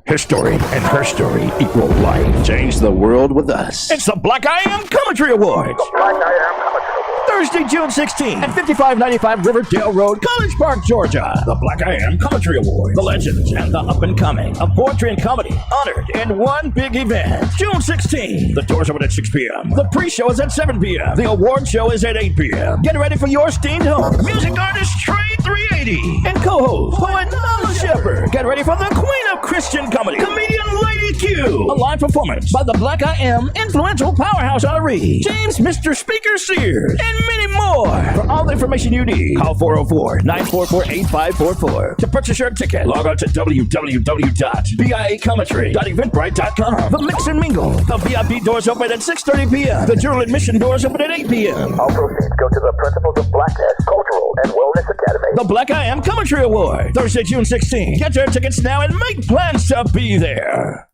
His story and her story equal life. Change the world with us. It's the Black I Am Commentary Awards. The Black I Am Commentary Awards. Thursday, June 16th at 5595 Riverdale Road, College Park, Georgia. The Black I Am Commentary Awards. The legends and the up-and-coming of poetry and comedy honored in one big event. June 16th. The doors open at 6 p.m. The pre-show is at 7 p.m. The award show is at 8 p.m. Get ready for your steamed home. Music artist Trey 380 and co-host poet Mama Shepherd. Get ready for the queen of Christian comedy, comedian Lady Q. A live performance by the Black I Am influential powerhouse honoree, James Mr. Speaker Sears, and many more. For all the information you need, call 404-944-8544. To purchase your ticket, log on to www.biacommentary.eventbrite.com. The Mix and Mingle. The VIP doors open at 6:30 p.m. The general admission doors open at 8 p.m. All proceeds go to the Principles of Blackness Cultural and Wellness Academy. The Black I Am Commentary Award. Thursday, June 16th. Get your tickets now and make plans to be there.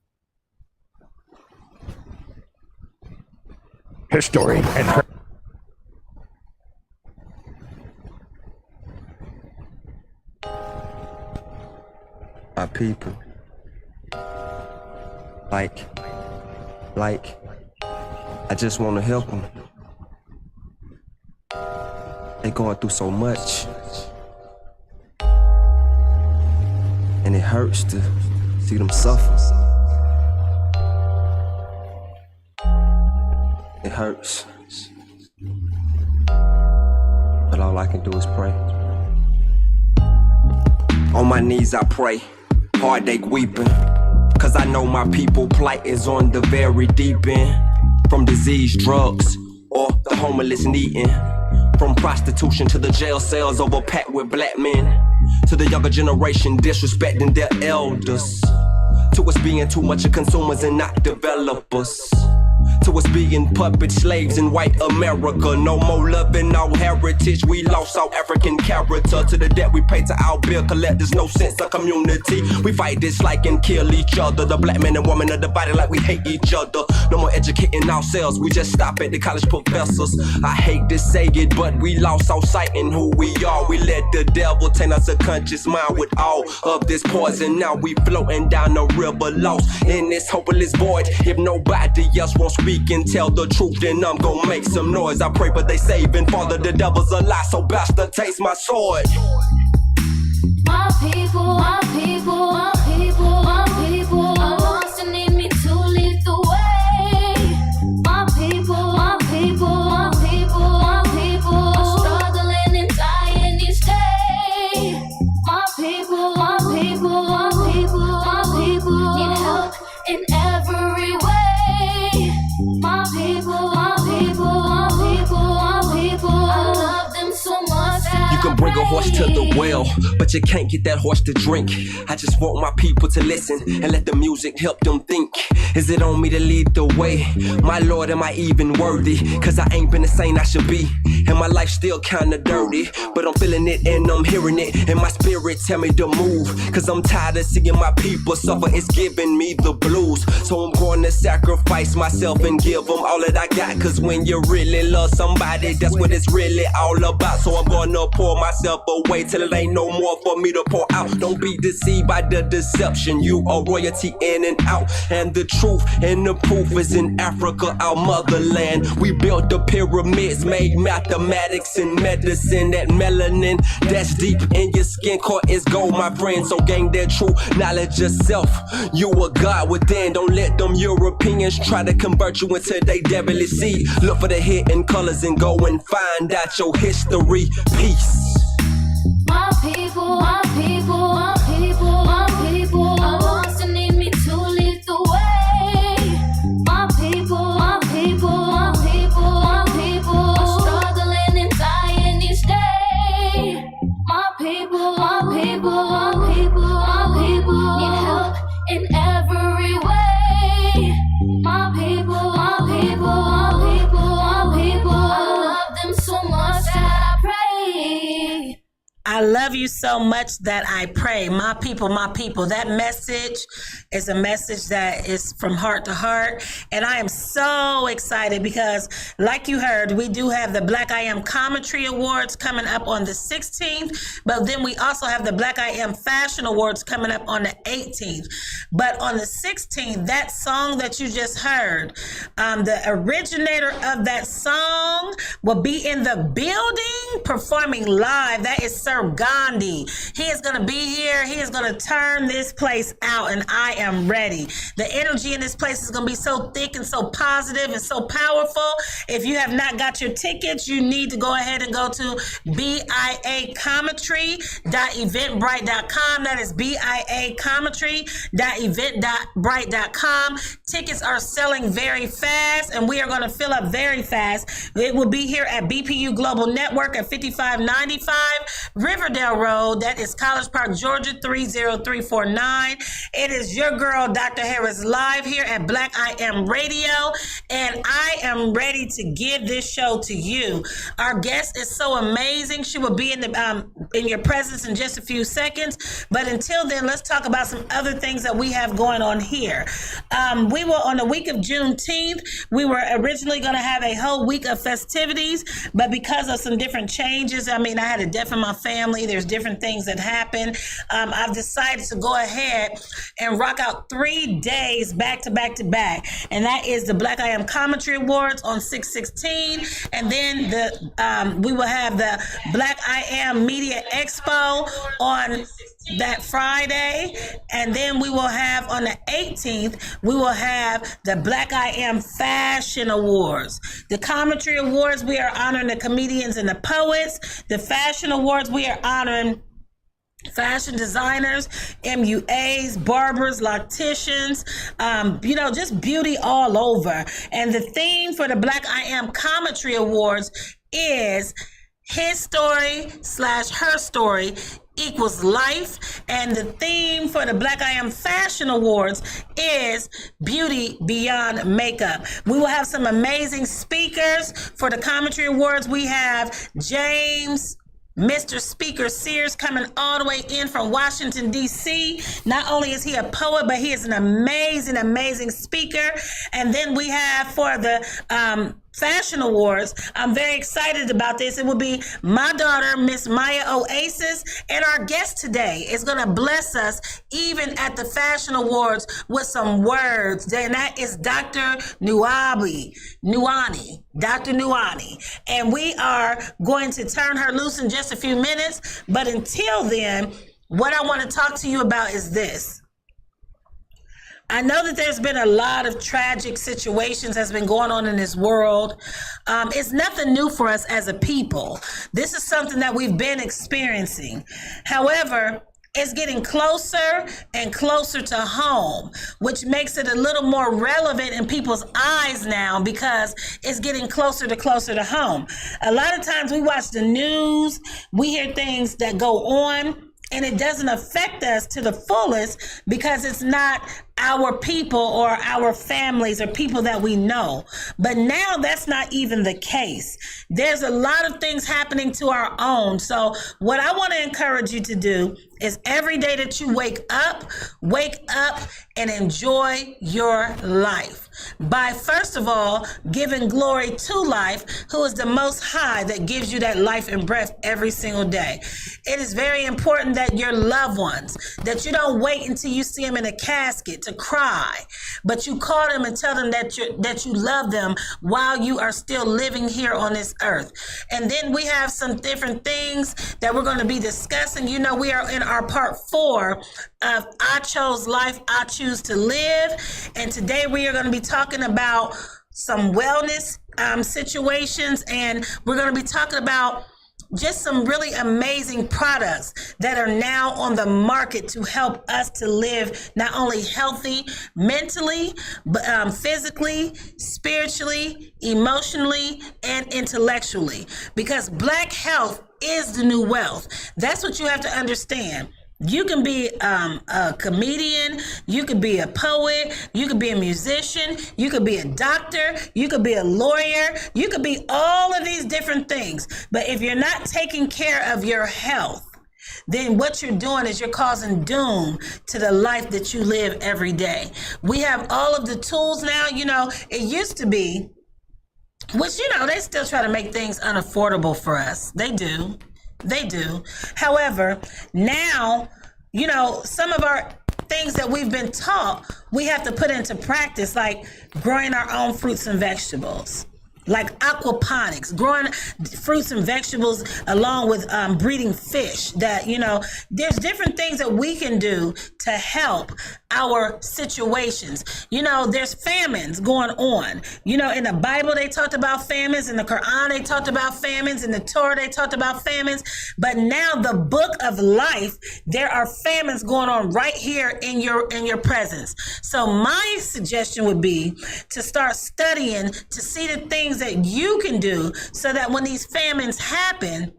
His story and her. My people, like, I just want to help them. They going through so much, and it hurts to see them suffer. It hurts, but all I can do is pray. On my knees I pray, heartache weeping, cause I know my people plight is on the very deep end. From disease, drugs, or the homeless needing. From prostitution to the jail cells overpacked with black men. To the younger generation disrespecting their elders. To us being too much of consumers and not developers. To us being puppet slaves in white America. No more love and no heritage. We lost our African character. To the debt we pay to our bill collectors. No sense of community. We fight, dislike, and kill each other. The black men and women are divided like we hate each other. No more educating ourselves. We just stop at the college professors. I hate to say it, but we lost our sight in who we are. We let the devil taint our subconscious mind with all of this poison. Now we floating down the river lost in this hopeless void. If nobody else won't speak and tell the truth, then I'm gonna make some noise. I pray, but they saving Father, the devil's a lie, so bastard taste my sword. My people, my people, my people, my people are lost and need me to lead the way. My people, my people, my people, my people are struggling and dying each day. My people, my people, my people, my people need help in every way. My people, my people, my people, my people, I love them so much. You can bring a horse to the well, but you can't get that horse to drink. I just want my people to listen and let the music help them think. Is it on me to lead the way? My Lord, am I even worthy? Cause I ain't been the same I should be, and my life's still kinda dirty. But I'm feeling it and I'm hearing it, and my spirit tell me to move. Cause I'm tired of seeing my people suffer, it's giving me the blues. So I'm going to sacrifice myself and give them all that I got. Cause when you really love somebody, that's what it's really all about. So I'm gonna pour myself away till it ain't no more for me to pour out. Don't be deceived by the deception. You are royalty in and out, and the truth and the proof is in Africa, our motherland. We built the pyramids, made mathematics and medicine. That melanin that's deep in your skin core is gold, my friend. So gain that true knowledge yourself. You a God within. Don't let them Europeans try to convert you into they devilly seed. Look for the hidden colors and go and find out your history. Peace. My people, my people, my people, my people are lost and need me to lead the way. My people, my people, my people, my people are struggling and dying each day. My people, my people, my people, my people need help in every way. My people, my people, my people, my people, I love them so much that I pray. I love love you so much that I pray. My people, my people. That message is a message that is from heart to heart. And I am so excited because, like you heard, we do have the Black I Am Commentary Awards coming up on the 16th. But then we also have the Black I Am Fashion Awards coming up on the 18th. But on the 16th, that song that you just heard, the originator of that song will be in the building performing live. That is Sir Gandhi. He is going to be here. He is going to turn this place out, and I am ready. The energy in this place is going to be so thick and so positive and so powerful. If you have not got your tickets, you need to go ahead and go to biacommentary.eventbrite.com. That is biacommentary.eventbrite.com. Tickets are selling very fast, and we are going to fill up very fast. It will be here at BPU Global Network at 5595 Riverdale Road. That is College Park, Georgia 30349. It is your girl, Dr. Harris, live here at Black I Am Radio, and I am ready to give this show to you. Our guest is so amazing. She will be in your presence in just a few seconds. But until then, let's talk about some other things that we have going on here. We were on the week of Juneteenth. We were originally going to have a whole week of festivities, but because of some different changes, I had a death in my family. There's different things that happen. I've decided to go ahead and rock out 3 days back to back to back. And that is the Black I Am Commentary Awards on 6/16. And then we will have the Black I Am Media Expo on that Friday, and then we will have on the 18th, we will have the Black I Am Fashion Awards. The Commentary Awards, we are honoring the comedians and the poets. The Fashion Awards, we are honoring fashion designers, MUAs, barbers, locticians, just beauty all over. And the theme for the Black I Am Commentary Awards is his story / her story equals life. And the theme for the Black I Am Fashion Awards is beauty beyond makeup. We will have some amazing speakers. For the Commentary Awards, we have James Mr. Speaker Sears coming all the way in from Washington, D.C. Not only is he a poet, but he is an amazing, amazing speaker. And then we have for the Fashion Awards, I'm very excited about this. It will be my daughter, Miss Maya Oasis, and our guest today is going to bless us even at the Fashion Awards with some words. And that is Dr. Nuani, Dr. Nuani. And we are going to turn her loose in just a few minutes. But until then, what I want to talk to you about is this. I know that there's been a lot of tragic situations that's been going on in this world. It's nothing new for us as a people. This is something that we've been experiencing. However, it's getting closer and closer to home, which makes it a little more relevant in people's eyes now because it's getting closer to home. A lot of times we watch the news, we hear things that go on, and it doesn't affect us to the fullest because it's not our people or our families or people that we know. But now that's not even the case. There's a lot of things happening to our own. So what I want to encourage you to do is every day that you wake up and enjoy your life by, first of all, giving glory to life, who is the Most High that gives you that life and breath every single day. It is very important that your loved ones, that you don't wait until you see them in a casket to cry, but you call them and tell them that you love them while you are still living here on this earth. And then we have some different things that we're going to be discussing. We are in our part 4 of I Chose Life, I Choose to Live. And today we are going to be talking about some wellness situations, and we're going to be talking about just some really amazing products that are now on the market to help us to live not only healthy mentally, but physically, spiritually, emotionally, and intellectually. Because Black health is the new wealth. That's what you have to understand. You can be a comedian, you could be a poet, you could be a musician, you could be a doctor, you could be a lawyer, you could be all of these different things. But if you're not taking care of your health, then what you're doing is you're causing doom to the life that you live every day. We have all of the tools now. It used to be, which, they still try to make things unaffordable for us. They do. However, now, some of our things that we've been taught, we have to put into practice, like growing our own fruits and vegetables, like aquaponics, growing fruits and vegetables along with breeding fish. That, there's different things that we can do to help our situations. There's famines going on. In the Bible, they talked about famines. In the Quran, they talked about famines. In the Torah, they talked about famines. But now the book of life, there are famines going on right here in your presence. So my suggestion would be to start studying to see the things that you can do so that when these famines happen,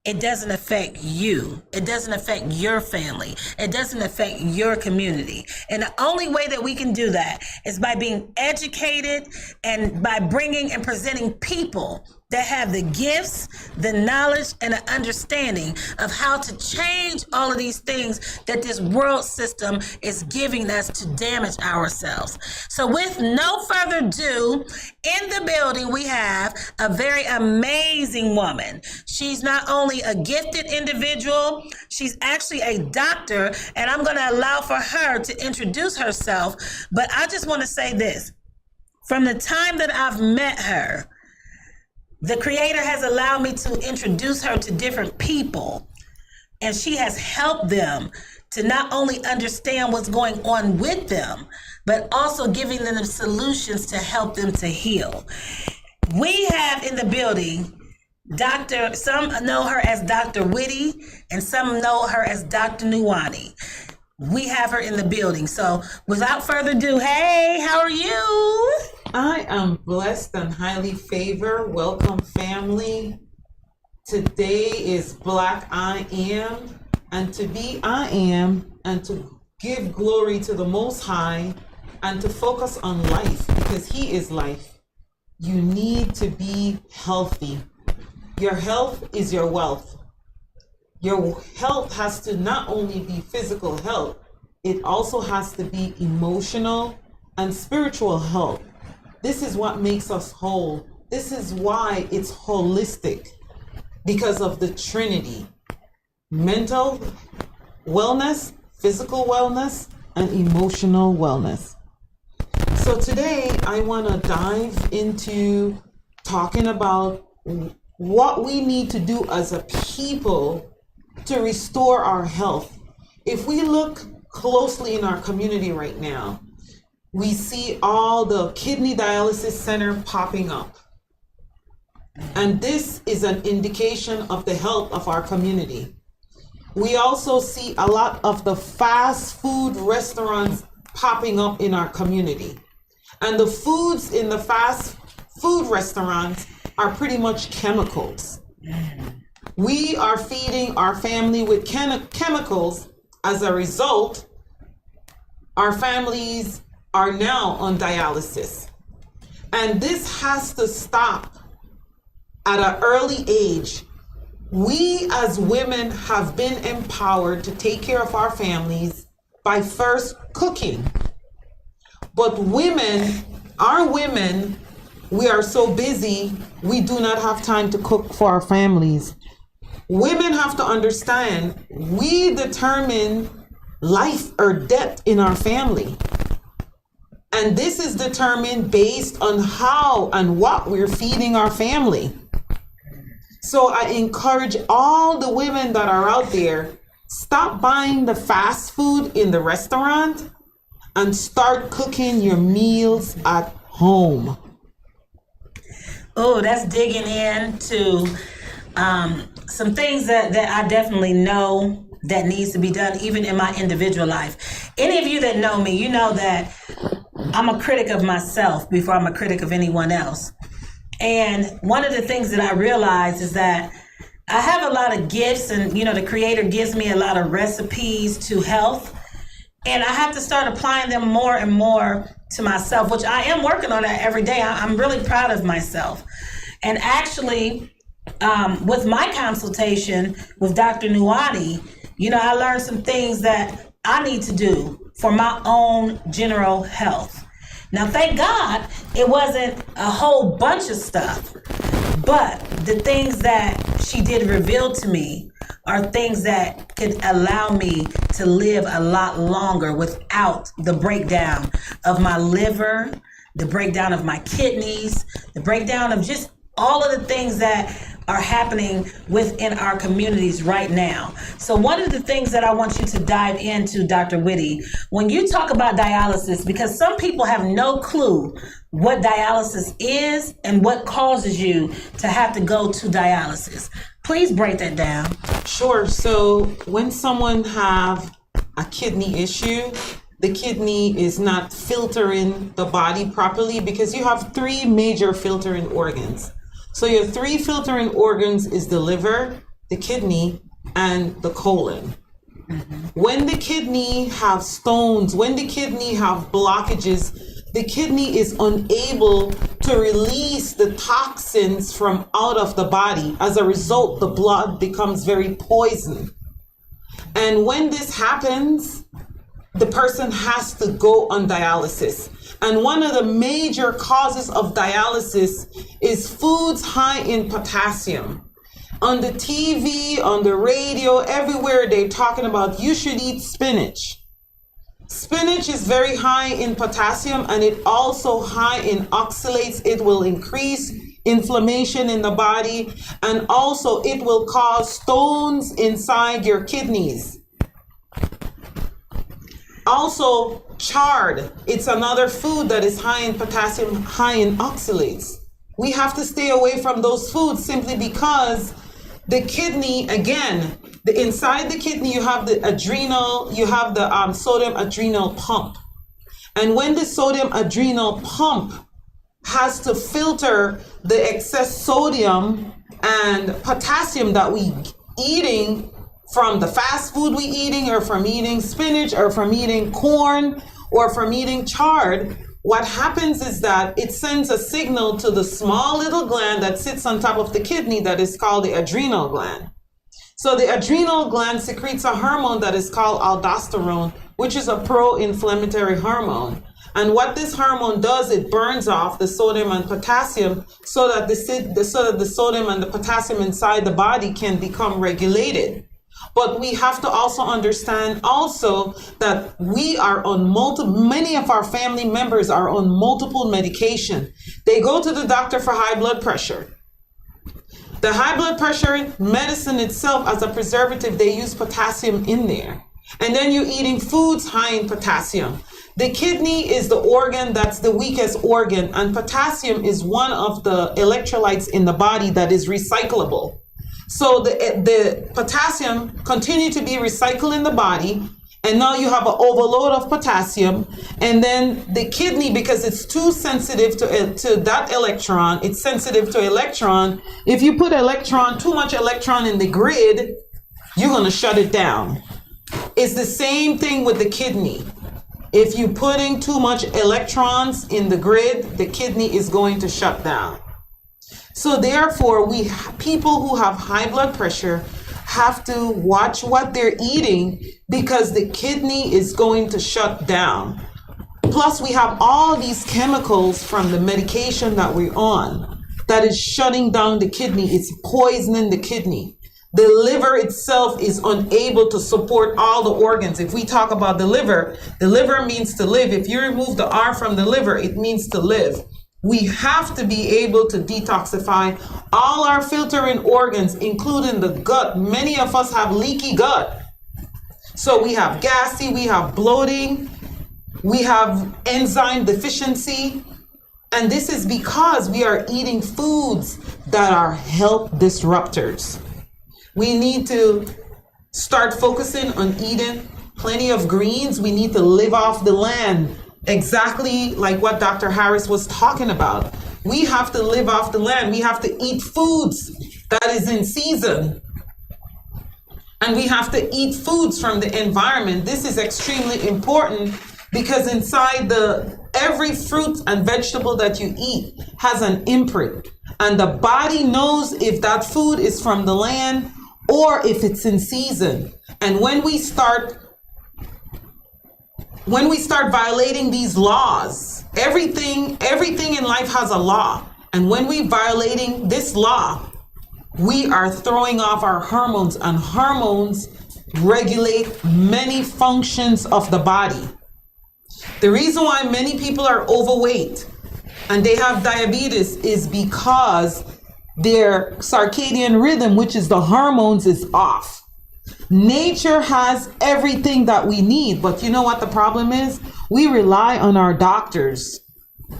it doesn't affect you. It doesn't affect your family. It doesn't affect your community. And the only way that we can do that is by being educated and by bringing and presenting people that have the gifts, the knowledge, and the understanding of how to change all of these things that this world system is giving us to damage ourselves. So with no further ado, in the building, we have a very amazing woman. She's not only a gifted individual, she's actually a doctor, and I'm going to allow for her to introduce herself. But I just want to say this. From the time that I've met her, the Creator has allowed me to introduce her to different people, and she has helped them to not only understand what's going on with them, but also giving them the solutions to help them to heal. We have in the building some know her as Dr. Whitty, and some know her as Dr. Nuwani. We have her in the building. So without further ado, hey, how are you? I am blessed and highly favored. Welcome, family. Today is Black I Am, and to be I Am, and to give glory to the Most High, and to focus on life, because He is life. You need to be healthy. Your health is your wealth. Your health has to not only be physical health, it also has to be emotional and spiritual health. This is what makes us whole. This is why it's holistic, because of the Trinity: mental wellness, physical wellness, and emotional wellness. So today I want to dive into talking about what we need to do as a people to restore our health. If we look closely in our community right now, we see all the kidney dialysis center popping up. And this is an indication of the health of our community. We also see a lot of the fast food restaurants popping up in our community. And the foods in the fast food restaurants are pretty much chemicals. We are feeding our family with chemicals. As a result, our families are now on dialysis. And this has to stop at an early age. We as women have been empowered to take care of our families by first cooking. But our women, we are so busy, we do not have time to cook for our families. Women have to understand, we determine life or death in our family. And this is determined based on how and what we're feeding our family. So I encourage all the women that are out there, stop buying the fast food in the restaurant and start cooking your meals at home. Oh, that's digging into some things that I definitely know that needs to be done, even in my individual life. Any of you that know me, you know that I'm a critic of myself before I'm a critic of anyone else. And one of the things that I realize is that I have a lot of gifts, and the Creator gives me a lot of recipes to health, and I have to start applying them more and more to myself, which I am working on that every day. I'm really proud of myself. And actually, with my consultation with Dr. Nuati, I learned some things that I need to do for my own general health. Now, thank God it wasn't a whole bunch of stuff, but the things that she did reveal to me are things that could allow me to live a lot longer without the breakdown of my liver, the breakdown of my kidneys, the breakdown of just all of the things that are happening within our communities right now. So one of the things that I want you to dive into, Dr. Whitty, when you talk about dialysis, because some people have no clue what dialysis is and what causes you to have to go to dialysis. Please break that down. Sure. So when someone have a kidney issue, the kidney is not filtering the body properly because you have three major filtering organs. So your three filtering organs is the liver, the kidney, and the colon. When the kidney have stones, when the kidney have blockages, the kidney is unable to release the toxins from out of the body. As a result, the blood becomes very poisoned. And when this happens, the person has to go on dialysis. And one of the major causes of dialysis is foods high in potassium. On the TV, on the radio, everywhere they're talking about you should eat spinach. Spinach is very high in potassium and it also high in oxalates. It will increase inflammation in the body and also it will cause stones inside your kidneys. Also, chard, it's another food that is high in potassium, high in oxalates. We have to stay away from those foods simply because the kidney, again, inside the kidney, you have the adrenal, you have the sodium adrenal pump. And when the sodium adrenal pump has to filter the excess sodium and potassium that we eating from the fast food we eating or from eating spinach or from eating corn or from eating chard, what happens is that it sends a signal to the small little gland that sits on top of the kidney that is called the adrenal gland. So the adrenal gland secretes a hormone that is called aldosterone, which is a pro-inflammatory hormone. And what this hormone does, it burns off the sodium and potassium so that the sodium and the potassium inside the body can become regulated. But we have to also understand also that we are on many of our family members are on multiple medication. They go to the doctor for high blood pressure. The high blood pressure medicine itself as a preservative, they use potassium in there. And then you're eating foods high in potassium. The kidney is the organ that's the weakest organ, and potassium is one of the electrolytes in the body that is recyclable. So the potassium continue to be recycled in the body, and now you have an overload of potassium, and then the kidney, because it's too sensitive to that electron, it's sensitive to electron. If you put too much electron in the grid, you're going to shut it down. It's the same thing with the kidney. If you're putting too much electrons in the grid, the kidney is going to shut down. So therefore, people who have high blood pressure have to watch what they're eating because the kidney is going to shut down. Plus, we have all these chemicals from the medication that we're on that is shutting down the kidney. It's poisoning the kidney. The liver itself is unable to support all the organs. If we talk about the liver means to live. If you remove the R from the liver, it means to live. We have to be able to detoxify all our filtering organs, including the gut. Many of us have leaky gut. So we have gassy, we have bloating, we have enzyme deficiency. And this is because we are eating foods that are health disruptors. We need to start focusing on eating plenty of greens. We need to live off the land. Exactly like what Dr. Harris was talking about. We have to live off the land. We have to eat foods that is in season. And we have to eat foods from the environment. This is extremely important because inside every fruit and vegetable that you eat has an imprint. And the body knows if that food is from the land or if it's in season. And when we start violating these laws, everything in life has a law. And when we're violating this law, we are throwing off our hormones, and hormones regulate many functions of the body. The reason why many people are overweight and they have diabetes is because their circadian rhythm, which is the hormones, is off. Nature has everything that we need, but you know what the problem is? We rely on our doctors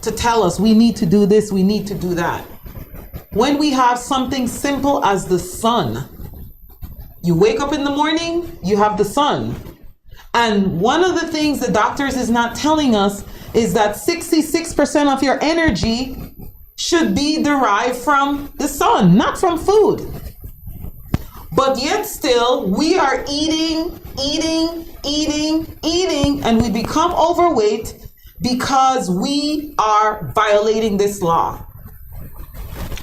to tell us we need to do this, we need to do that. When we have something simple as the sun, you wake up in the morning, you have the sun. And one of the things the doctors is not telling us is that 66% of your energy should be derived from the sun, not from food. But yet still, we are eating, and we become overweight because we are violating this law.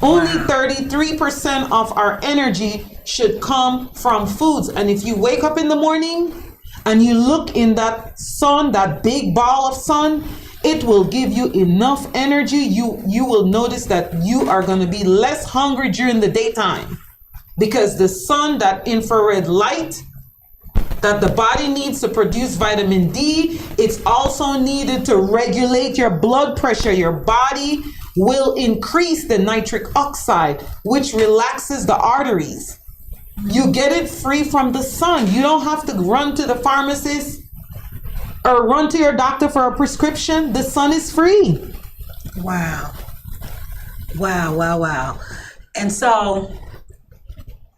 Only 33% of our energy should come from foods. And if you wake up in the morning and you look in that sun, that big ball of sun, it will give you enough energy. You will notice that you are going to be less hungry during the daytime, because the sun, that infrared light that the body needs to produce vitamin D, it's also needed to regulate your blood pressure. Your body will increase the nitric oxide, which relaxes the arteries. You get it free from the sun. You don't have to run to the pharmacist or run to your doctor for a prescription. The sun is free. Wow. And so,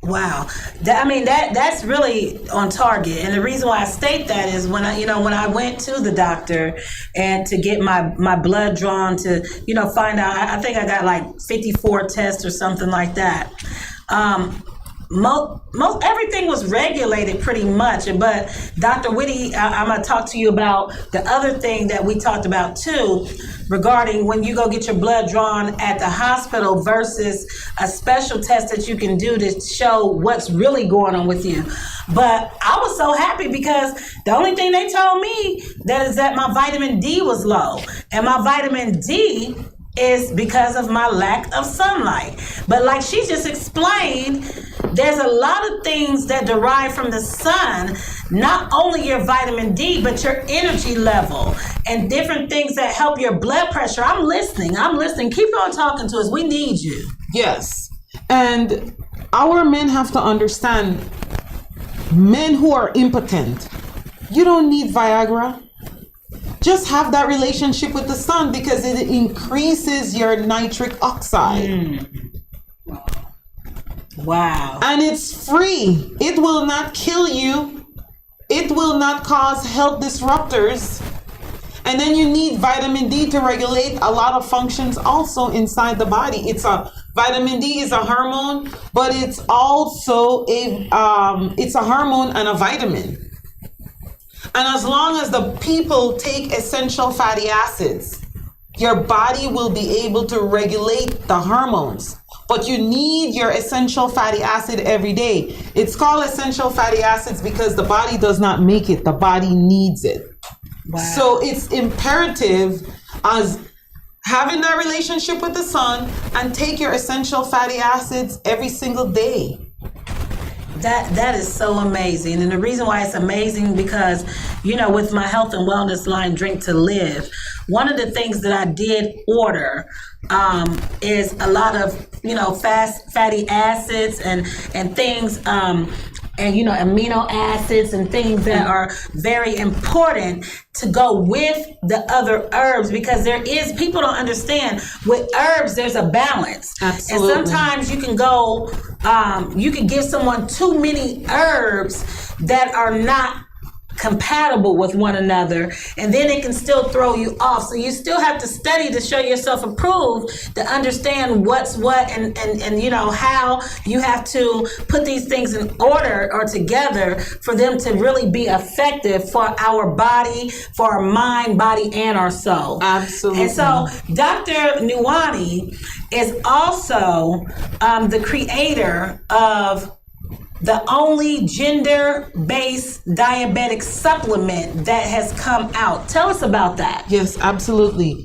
wow. That's really on target. And the reason why I state that is when I went to the doctor and to get my blood drawn to, find out, I think I got like 54 tests or something like that. Most everything was regulated pretty much, but Dr. Whitty, I'm gonna talk to you about the other thing that we talked about too, regarding when you go get your blood drawn at the hospital versus a special test that you can do to show what's really going on with you. But I was so happy because the only thing they told me that my vitamin D was low, and my vitamin D is because of my lack of sunlight. But like she just explained, there's a lot of things that derive from the sun, not only your vitamin D, but your energy level and different things that help your blood pressure. I'm listening. Keep on talking to us. We need you. Yes. And our men have to understand, men who are impotent, you don't need Viagra. Just have that relationship with the sun, because it increases your nitric oxide. Wow. And it's free. It will not kill you. It will not cause health disruptors. And then you need vitamin D to regulate a lot of functions also inside the body. Vitamin D is a hormone, but it's also it's a hormone and a vitamin. And as long as the people take essential fatty acids, your body will be able to regulate the hormones. But you need your essential fatty acid every day. It's called essential fatty acids because the body does not make it. The body needs it. Wow. So it's imperative as having that relationship with the sun and take your essential fatty acids every single day. That is so amazing. And the reason why it's amazing because, with my health and wellness line, Drink to Live, one of the things that I did order is a lot of, fast fatty acids and things, amino acids and things that are very important to go with the other herbs, because people don't understand, with herbs there's a balance. Absolutely. And sometimes you can you can give someone too many herbs that are not compatible with one another, and then it can still throw you off. So you still have to study to show yourself approved, to understand what's what, and you know how you have to put these things in order or together for them to really be effective for our body, for our mind, body, and our soul. Absolutely. And so Dr. Nuwani is also the creator of the only gender-based diabetic supplement that has come out. Tell us about that. Yes, absolutely.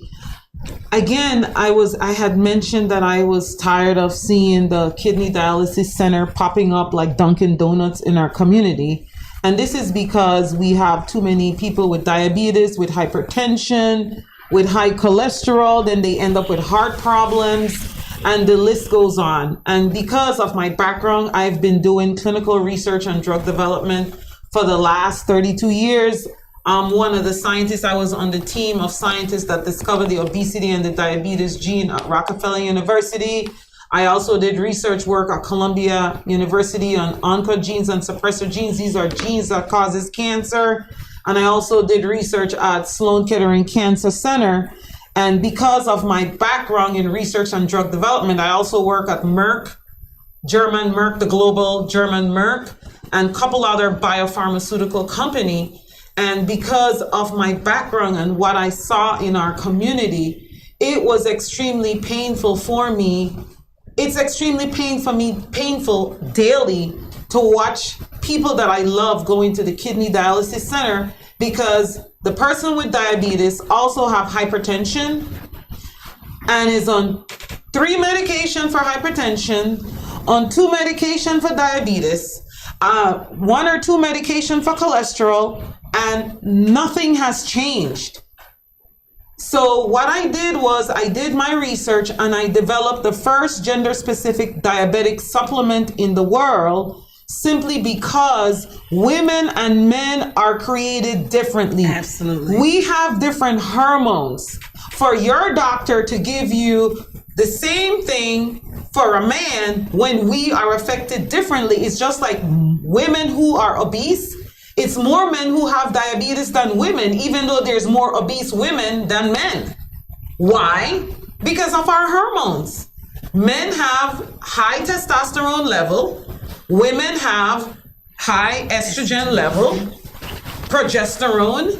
Again, I had mentioned that I was tired of seeing the kidney dialysis center popping up like Dunkin' Donuts in our community. And this is because we have too many people with diabetes, with hypertension, with high cholesterol, then they end up with heart problems, and the list goes on. And because of my background, I've been doing clinical research on drug development for the last 32 years. I'm one of the scientists. I was on the team of scientists that discovered the obesity and the diabetes gene at Rockefeller University. I also did research work at Columbia University on oncogenes and suppressor genes. These are genes that causes cancer. And I also did research at Sloan Kettering Cancer Center. And because of my background in research on drug development, I also work at Merck, German Merck, the global German Merck, and a couple other biopharmaceutical company. And because of my background and what I saw in our community, it was extremely painful for me. It's extremely painful daily to watch people that I love going to the kidney dialysis center, because the person with diabetes also have hypertension and is on 3 medication for hypertension, on 2 medication for diabetes, 1 or 2 medication for cholesterol, and nothing has changed. So what I did was I did my research and I developed the first gender-specific diabetic supplement in the world, simply because women and men are created differently. Absolutely. We have different hormones. For your doctor to give you the same thing for a man when we are affected differently, it's just like women who are obese. It's more men who have diabetes than women, even though there's more obese women than men. Why? Because of our hormones. Men have high testosterone level. Women have high estrogen level, progesterone.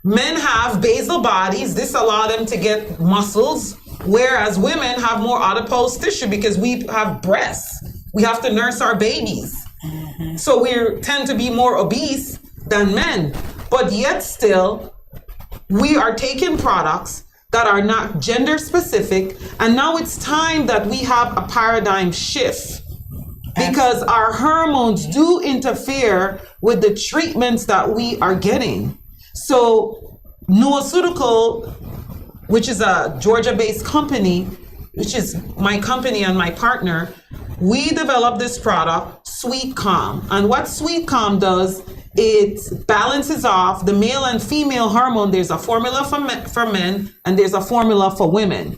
Men have basal bodies. This allows them to get muscles, whereas women have more adipose tissue because we have breasts. We have to nurse our babies. So we tend to be more obese than men. But yet still, we are taking products that are not gender specific. And now it's time that we have a paradigm shift, because our hormones do interfere with the treatments that we are getting. So Nuwasuitical, which is a Georgia-based company, which is my company and my partner, we developed this product, Sweet Calm. And what Sweet Calm does, it balances off the male and female hormone. There's a formula for men and there's a formula for women.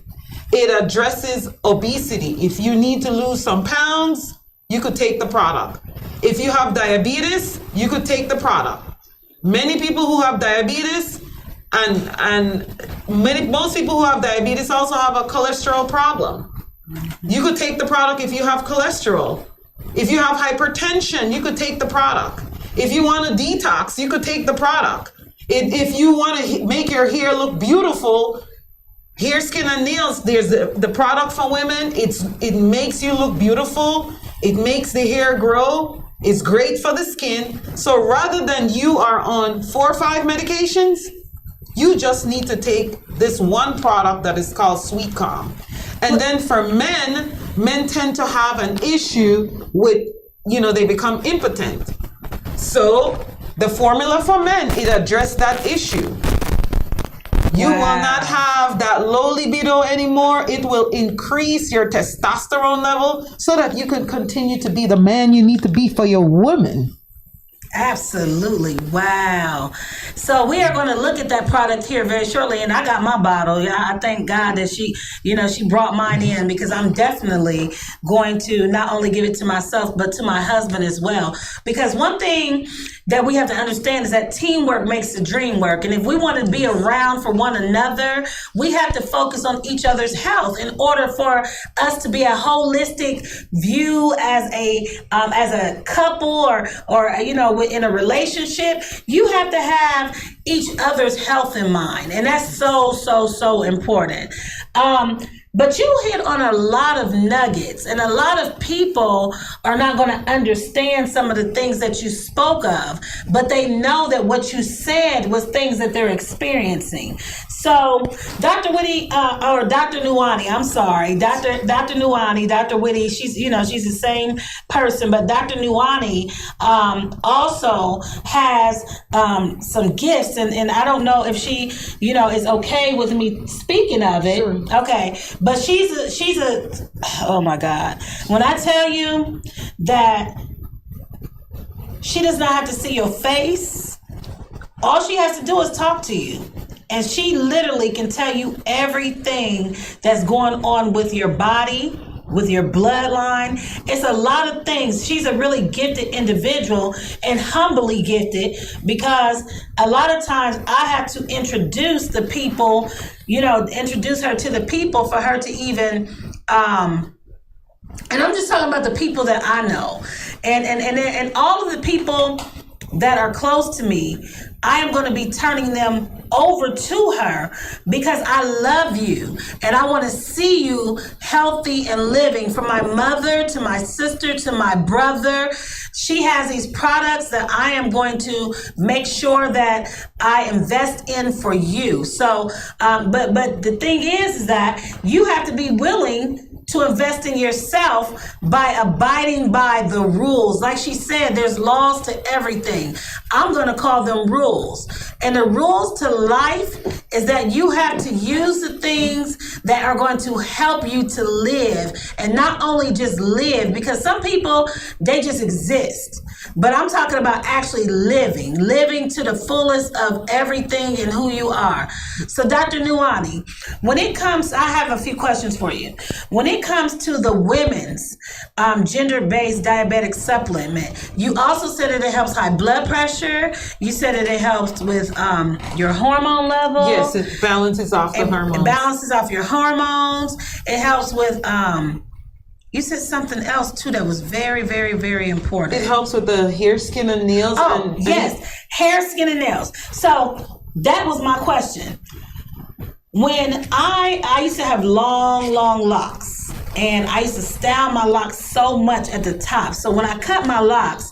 It addresses obesity. If you need to lose some pounds, you could take the product. If you have diabetes, you could take the product. Many people who have diabetes and most people who have diabetes also have a cholesterol problem. You could take the product if you have cholesterol. If you have hypertension, you could take the product. If you want to detox, you could take the product. If you want to make your hair look beautiful, hair, skin, and nails, there's the product for women. It makes you look beautiful. It makes the hair grow. It's great for the skin. So rather than you are on 4 or 5 medications, you just need to take this one product that is called Sweet Calm. And then for men tend to have an issue with, they become impotent. So the formula for men, it addressed that issue. You will not have that low libido anymore. It will increase your testosterone level so that you can continue to be the man you need to be for your woman. Absolutely. Wow. So we are going to look at that product here very shortly. And I got my bottle. Yeah, I thank God that she brought mine in, because I'm definitely going to not only give it to myself, but to my husband as well. Because one thing that we have to understand is that teamwork makes the dream work. And if we want to be around for one another, we have to focus on each other's health in order for us to be a holistic view as a couple or in a relationship. You have to have each other's health in mind, and that's so important. But you hit on a lot of nuggets, and a lot of people are not going to understand some of the things that you spoke of, but they know that what you said was things that they're experiencing. So Dr. Whitty, or Dr. Nuwani, I'm sorry, Dr. Nuwani, Dr. Whitty, she's the same person, but Dr. Nuwani also has some gifts, and I don't know if she, is okay with me speaking of it. Sure. Okay. But she's a, oh my God. When I tell you that she does not have to see your face, all she has to do is talk to you. And she literally can tell you everything that's going on with your body, with your bloodline. It's a lot of things. She's a really gifted individual, and humbly gifted, because a lot of times I have to introduce the people, introduce her to the people for her to even, and I'm just talking about the people that I know, and all of the people that are close to me, I am going to be turning them over to her, because I love you and I want to see you healthy and living. From my mother to my sister to my brother, she has these products that I am going to make sure that I invest in for you. So, but the thing is that you have to be willing to invest in yourself by abiding by the rules. Like she said, there's laws to everything. I'm going to call them rules. And the rules to life is that you have to use the things that are going to help you to live, and not only just live, because some people, they just exist. But I'm talking about actually living to the fullest of everything and who you are. So Dr. Nuwani, when it comes, I have a few questions for you. When it comes to the women's gender-based diabetic supplement, you also said that it helps high blood pressure. You said that it helps with your hormone level. Yes, it balances off the hormones. It balances off your hormones. It helps with you said something else too that was very, very, very important. It helps with the hair, skin, and nails. Oh, yes, hair, skin, and nails. So that was my question. When I used to have long locks, and I used to style my locks so much at the top. So when I cut my locks,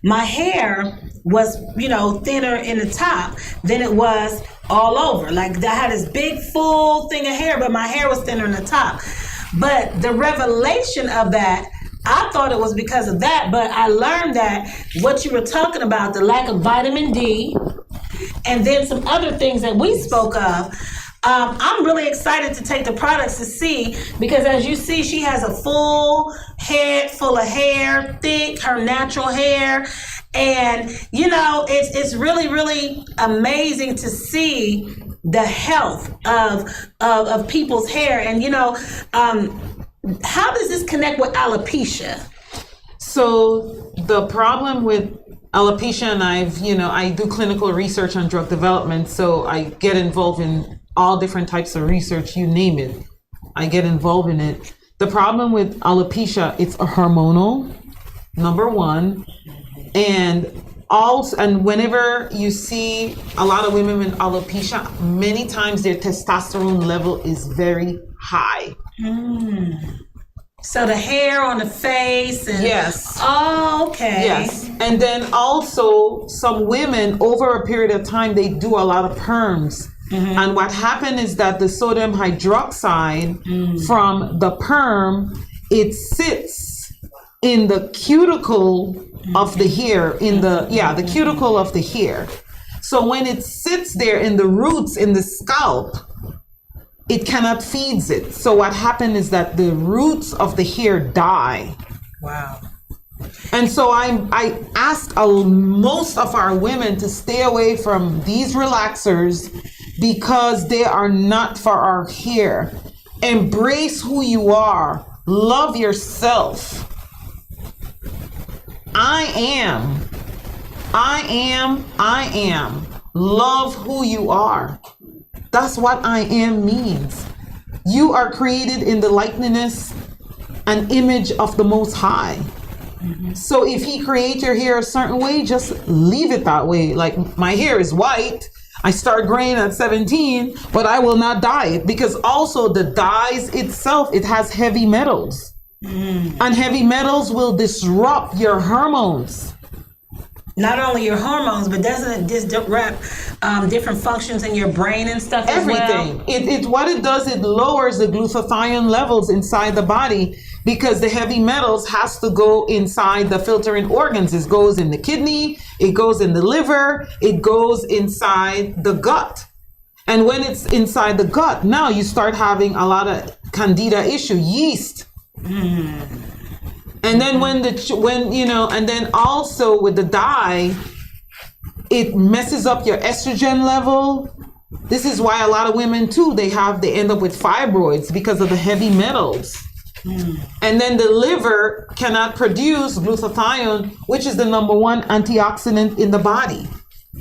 my hair was, thinner in the top than it was all over. Like I had this big full thing of hair, but my hair was thinner in the top. But the revelation of that, I thought it was because of that, but I learned that what you were talking about, the lack of vitamin D, and then some other things that we spoke of, I'm really excited to take the products to see, because as you see, she has a full head full of hair, thick, her natural hair. And, it's really, really amazing to see the health of people's hair. And, how does this connect with alopecia? So the problem with alopecia, and I do clinical research on drug development, so I get involved in all different types of research, you name it. I get involved in it. The problem with alopecia, it's a hormonal, number one. And whenever you see a lot of women with alopecia, many times their testosterone level is very high. So the hair on the face and yes. Oh, okay. Yes. And then also some women over a period of time, they do a lot of perms. Mm-hmm. And what happened is that the sodium hydroxide from the perm, it sits in the cuticle of the hair, the cuticle of the hair. So when it sits there in the roots in the scalp, it cannot feed it. So what happened is that the roots of the hair die. Wow. And so I ask most of our women to stay away from these relaxers because they are not for our hair. Embrace who you are. Love yourself. I am. Love who you are. That's what I am means. You are created in the likeness and image of the Most High. So if he creates your hair a certain way, just leave it that way. Like my hair is white. I start graying at 17, but I will not dye it because also the dyes itself, it has heavy metals. And heavy metals will disrupt your hormones. Not only your hormones, but doesn't it disrupt different functions in your brain and stuff as Everything. well? It what it does, it lowers the glutathione levels inside the body because the heavy metals has to go inside the filtering organs. It goes in the kidney, it goes in the liver, it goes inside the gut. And when it's inside the gut, now you start having a lot of candida issue, yeast. And then and then also with the dye, it messes up your estrogen level. This is why a lot of women too, they end up with fibroids because of the heavy metals. And then the liver cannot produce glutathione, which is the number one antioxidant in the body.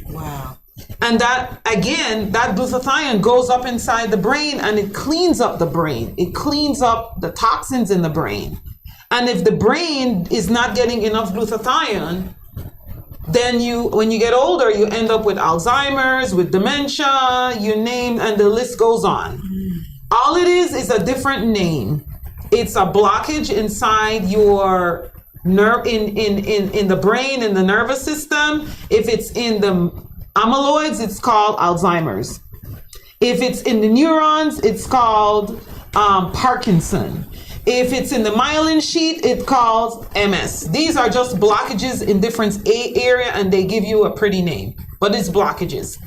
Wow. And that, again, that glutathione goes up inside the brain and it cleans up the brain. It cleans up the toxins in the brain. And if the brain is not getting enough glutathione, then when you get older, you end up with Alzheimer's, with dementia, you name, and the list goes on. All it is a different name. It's a blockage inside your nerve, in the brain, in the nervous system. If it's in the amyloids, it's called Alzheimer's. If it's in the neurons, it's called Parkinson. If it's in the myelin sheath, it's called MS. These are just blockages in different area, and they give you a pretty name, but it's blockages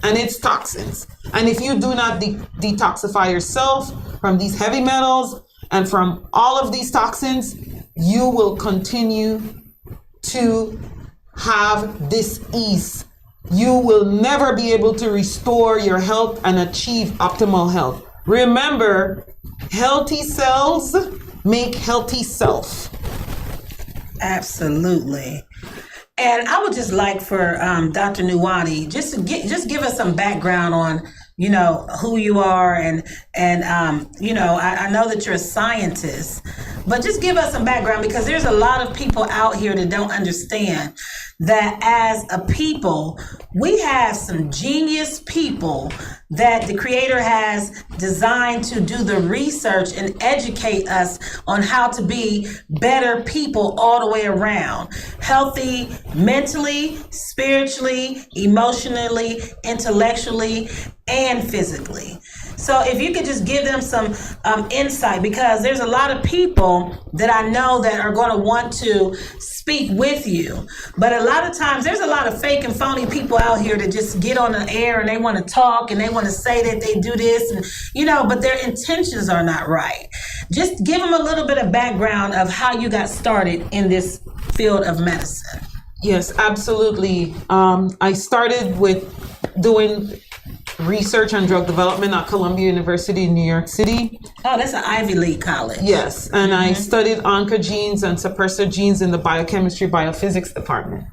and it's toxins. And if you do not detoxify yourself from these heavy metals and from all of these toxins, you will continue to have dis-ease. You will never be able to restore your health and achieve optimal health. Remember, healthy cells make healthy self. Absolutely. And I would just like for Dr. Nuwadi just to give us some background on, who you are and I know that you're a scientist, but just give us some background because there's a lot of people out here that don't understand that as a people, we have some genius people that the Creator has designed to do the research and educate us on how to be better people all the way around. Healthy mentally, spiritually, emotionally, intellectually, and physically. So if you could just give them some insight, because there's a lot of people that I know that are going to want to speak with you. But a lot of times there's a lot of fake and phony people out here that just get on the air and they want to talk and they want to say that they do this and, but their intentions are not right. Just give them a little bit of background of how you got started in this field of medicine. Yes, absolutely. I started with doing research on drug development at Columbia University in New York City. Oh, that's an Ivy League college. Yes, and I studied oncogenes and suppressor genes in the biochemistry biophysics department.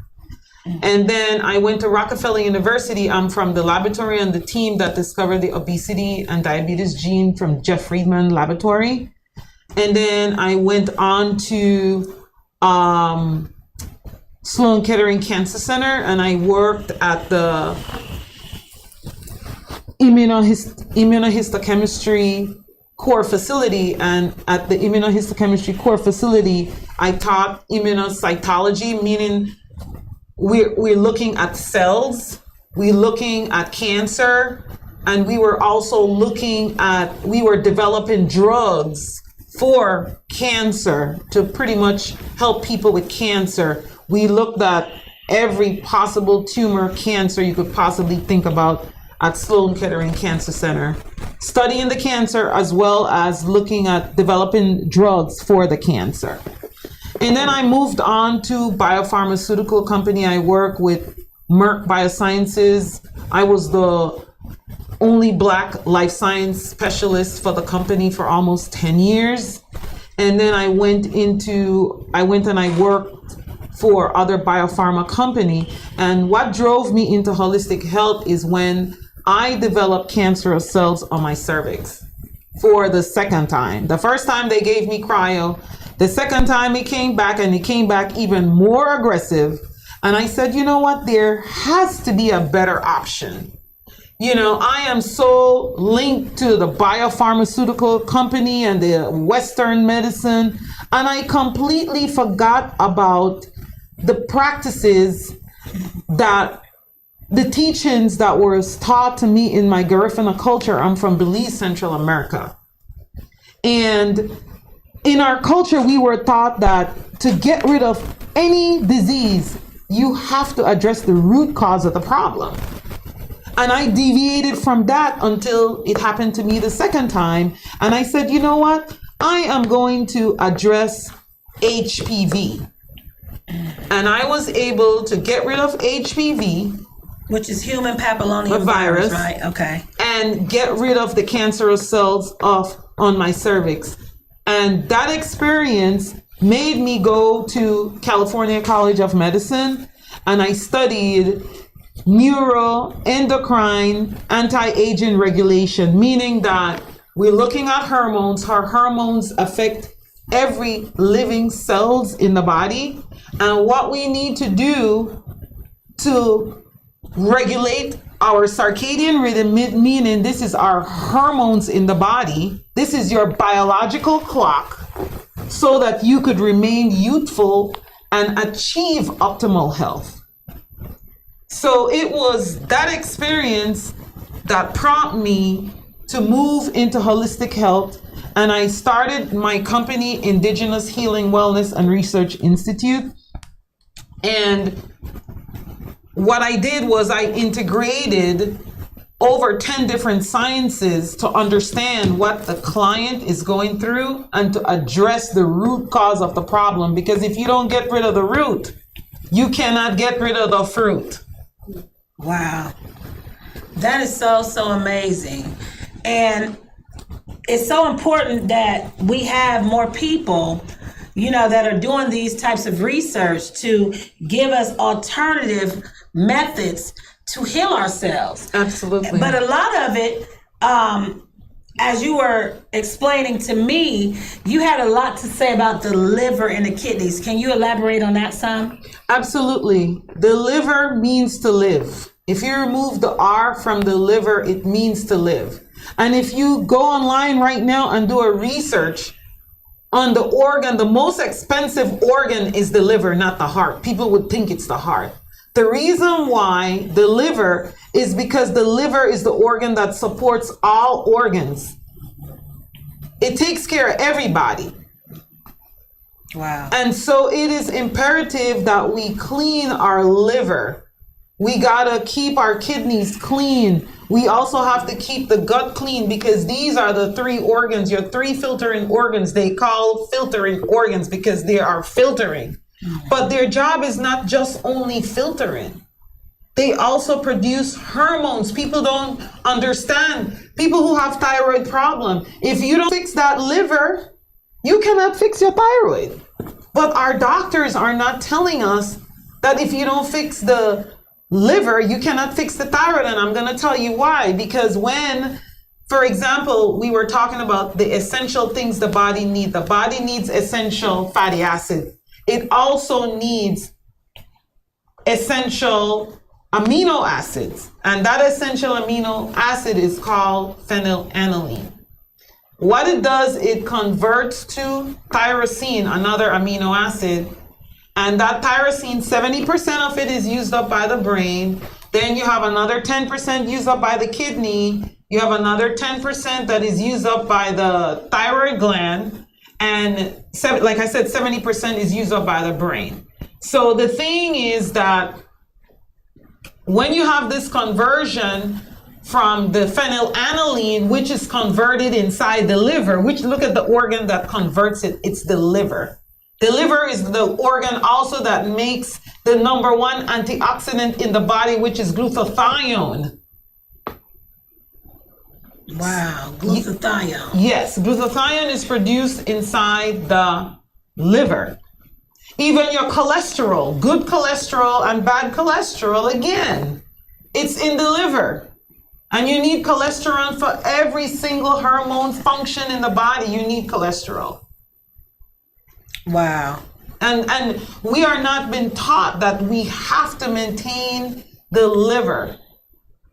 And then I went to Rockefeller University. I'm from the laboratory and the team that discovered the obesity and diabetes gene from Jeff Friedman laboratory. And then I went on to Sloan Kettering Cancer Center, and I worked at the immunohistochemistry core facility. And at the immunohistochemistry core facility, I taught immunocytology, meaning we're looking at cells, we're looking at cancer, and we were also we were developing drugs for cancer to pretty much help people with cancer. We looked at every possible tumor cancer you could possibly think about at Sloan Kettering Cancer Center, studying the cancer as well as looking at developing drugs for the cancer. And then I moved on to biopharmaceutical company. I work with Merck Biosciences. I was the only Black life science specialist for the company for almost 10 years. And then I went and I worked for other biopharma company. And what drove me into holistic health is when I developed cancerous cells on my cervix for the second time. The first time they gave me cryo. The second time it came back, and it came back even more aggressive. And I said, you know what? There has to be a better option. You know, I am so linked to the biopharmaceutical company and the Western medicine, and I completely forgot about the practices that the teachings that were taught to me in my Garifuna culture. I'm from Belize, Central America. And in our culture, we were taught that to get rid of any disease, you have to address the root cause of the problem. And I deviated from that until it happened to me the second time. And I said, you know what? I am going to address HPV. And I was able to get rid of HPV, which is human papillomavirus, right? Okay. And get rid of the cancerous cells on my cervix. And that experience made me go to California College of Medicine, and I studied neuroendocrine anti-aging regulation, meaning that we're looking at hormones, how hormones affect every living cells in the body, and what we need to do to regulate our circadian rhythm, meaning this is our hormones in the body. This is your biological clock, so that you could remain youthful and achieve optimal health. So it was that experience that prompted me to move into holistic health, and I started my company, Indigenous Healing Wellness and Research Institute. And what I did was I integrated over 10 different sciences to understand what the client is going through and to address the root cause of the problem. Because if you don't get rid of the root, you cannot get rid of the fruit. Wow. That is so, so amazing. And it's so important that we have more people, you know, that are doing these types of research to give us alternative methods to heal ourselves. Absolutely. But a lot of it, as you were explaining to me, you had a lot to say about the liver and the kidneys. Can you elaborate on that some? Absolutely. The liver means to live. If you remove the R from the liver, it means to live. And if you go online right now and do a research on the organ, the most expensive organ is the liver, not the heart. People would think it's the heart. The reason why the liver is because the liver is the organ that supports all organs. It takes care of everybody. Wow. And so it is imperative that we clean our liver. We gotta keep our kidneys clean. We also have to keep the gut clean, because these are the three organs, your three filtering organs. They call filtering organs because they are filtering. But their job is not just only filtering. They also produce hormones. People don't understand. People who have thyroid problem, if you don't fix that liver, you cannot fix your thyroid. But our doctors are not telling us that if you don't fix the liver, you cannot fix the thyroid. And I'm going to tell you why. Because when, for example, we were talking about the essential things the body needs. The body needs essential fatty acids. It also needs essential amino acids. And that essential amino acid is called phenylalanine. What it does, it converts to tyrosine, another amino acid. And that tyrosine, 70% of it is used up by the brain. Then you have another 10% used up by the kidney. You have another 10% that is used up by the thyroid gland. And like I said, 70% is used up by the brain. So the thing is that when you have this conversion from the phenylalanine, which is converted inside the liver, which look at the organ that converts it, it's the liver. The liver is the organ also that makes the number one antioxidant in the body, which is glutathione. Wow, glutathione. Yes, glutathione is produced inside the liver. Even your cholesterol, good cholesterol and bad cholesterol, again, it's in the liver. And you need cholesterol for every single hormone function in the body. You need cholesterol. Wow. And we are not been taught that we have to maintain the liver.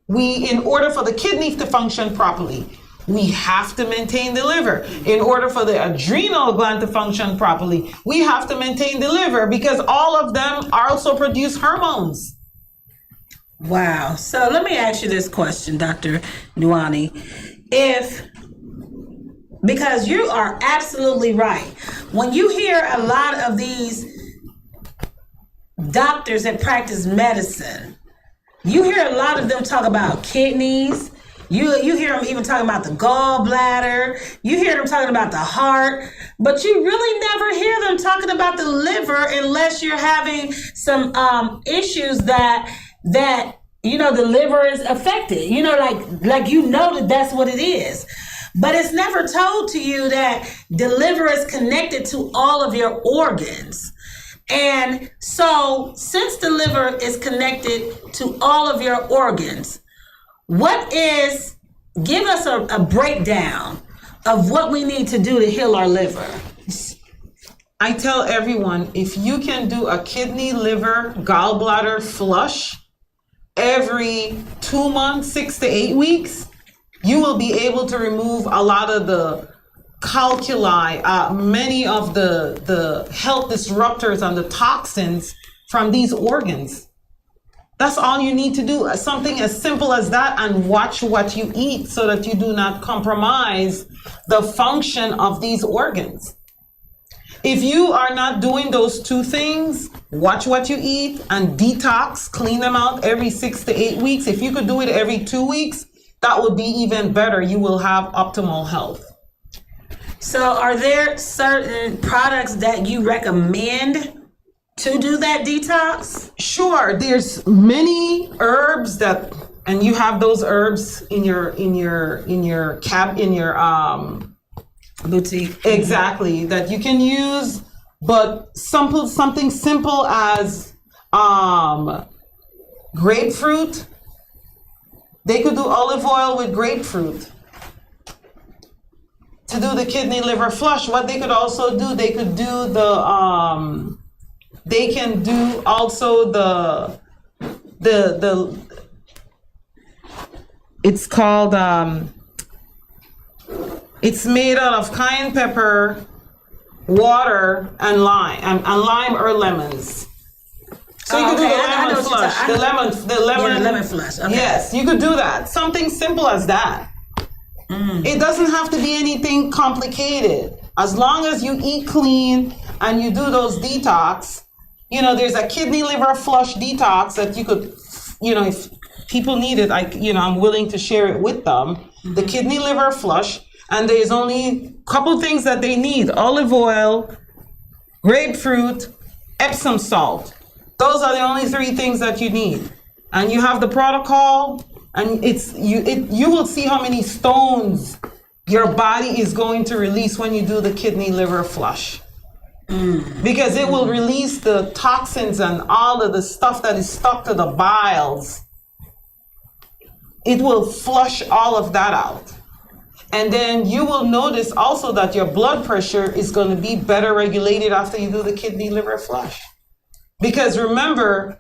In order for the kidney to function properly, we have to maintain the liver. In order for the adrenal gland to function properly, we have to maintain the liver, because all of them also produce hormones. Wow. So let me ask you this question, Dr. Nuani. Because you are absolutely right. When you hear a lot of these doctors that practice medicine, you hear a lot of them talk about kidneys. You hear them even talking about the gallbladder. You hear them talking about the heart. But you really never hear them talking about the liver unless you're having some issues that the liver is affected. That's what it is. But it's never told to you that the liver is connected to all of your organs. And so since the liver is connected to all of your organs, give us a breakdown of what we need to do to heal our liver. I tell everyone, if you can do a kidney, liver, gallbladder flush every 2 months, 6 to 8 weeks, you will be able to remove a lot of the calculi, many of the health disruptors and the toxins from these organs. That's all you need to do, something as simple as that, and watch what you eat so that you do not compromise the function of these organs. If you are not doing those two things, watch what you eat and detox, clean them out every 6 to 8 weeks. If you could do it every 2 weeks, that would be even better. You will have optimal health. So are there certain products that you recommend to do that detox? Sure, there's many herbs and you have those herbs in your boutique. Exactly, that you can use, but something simple as grapefruit. They could do olive oil with grapefruit to do the kidney liver flush. What they could also do, they could do they can do also the it's called it's made out of cayenne pepper, water, and lime or lemons. So you could do the lemon flush. The lemon flush. Okay. Yes, you could do that. Something simple as that. It doesn't have to be anything complicated. As long as you eat clean and you do those detox, there's a kidney liver flush detox that you could, if people need it, I'm willing to share it with them. The kidney liver flush, and there's only a couple things that they need: olive oil, grapefruit, Epsom salt. Those are the only 3 things that you need. And you have the protocol, and you will see how many stones your body is going to release when you do the kidney liver flush. Because it will release the toxins and all of the stuff that is stuck to the biles. It will flush all of that out. And then you will notice also that your blood pressure is going to be better regulated after you do the kidney liver flush. Because remember,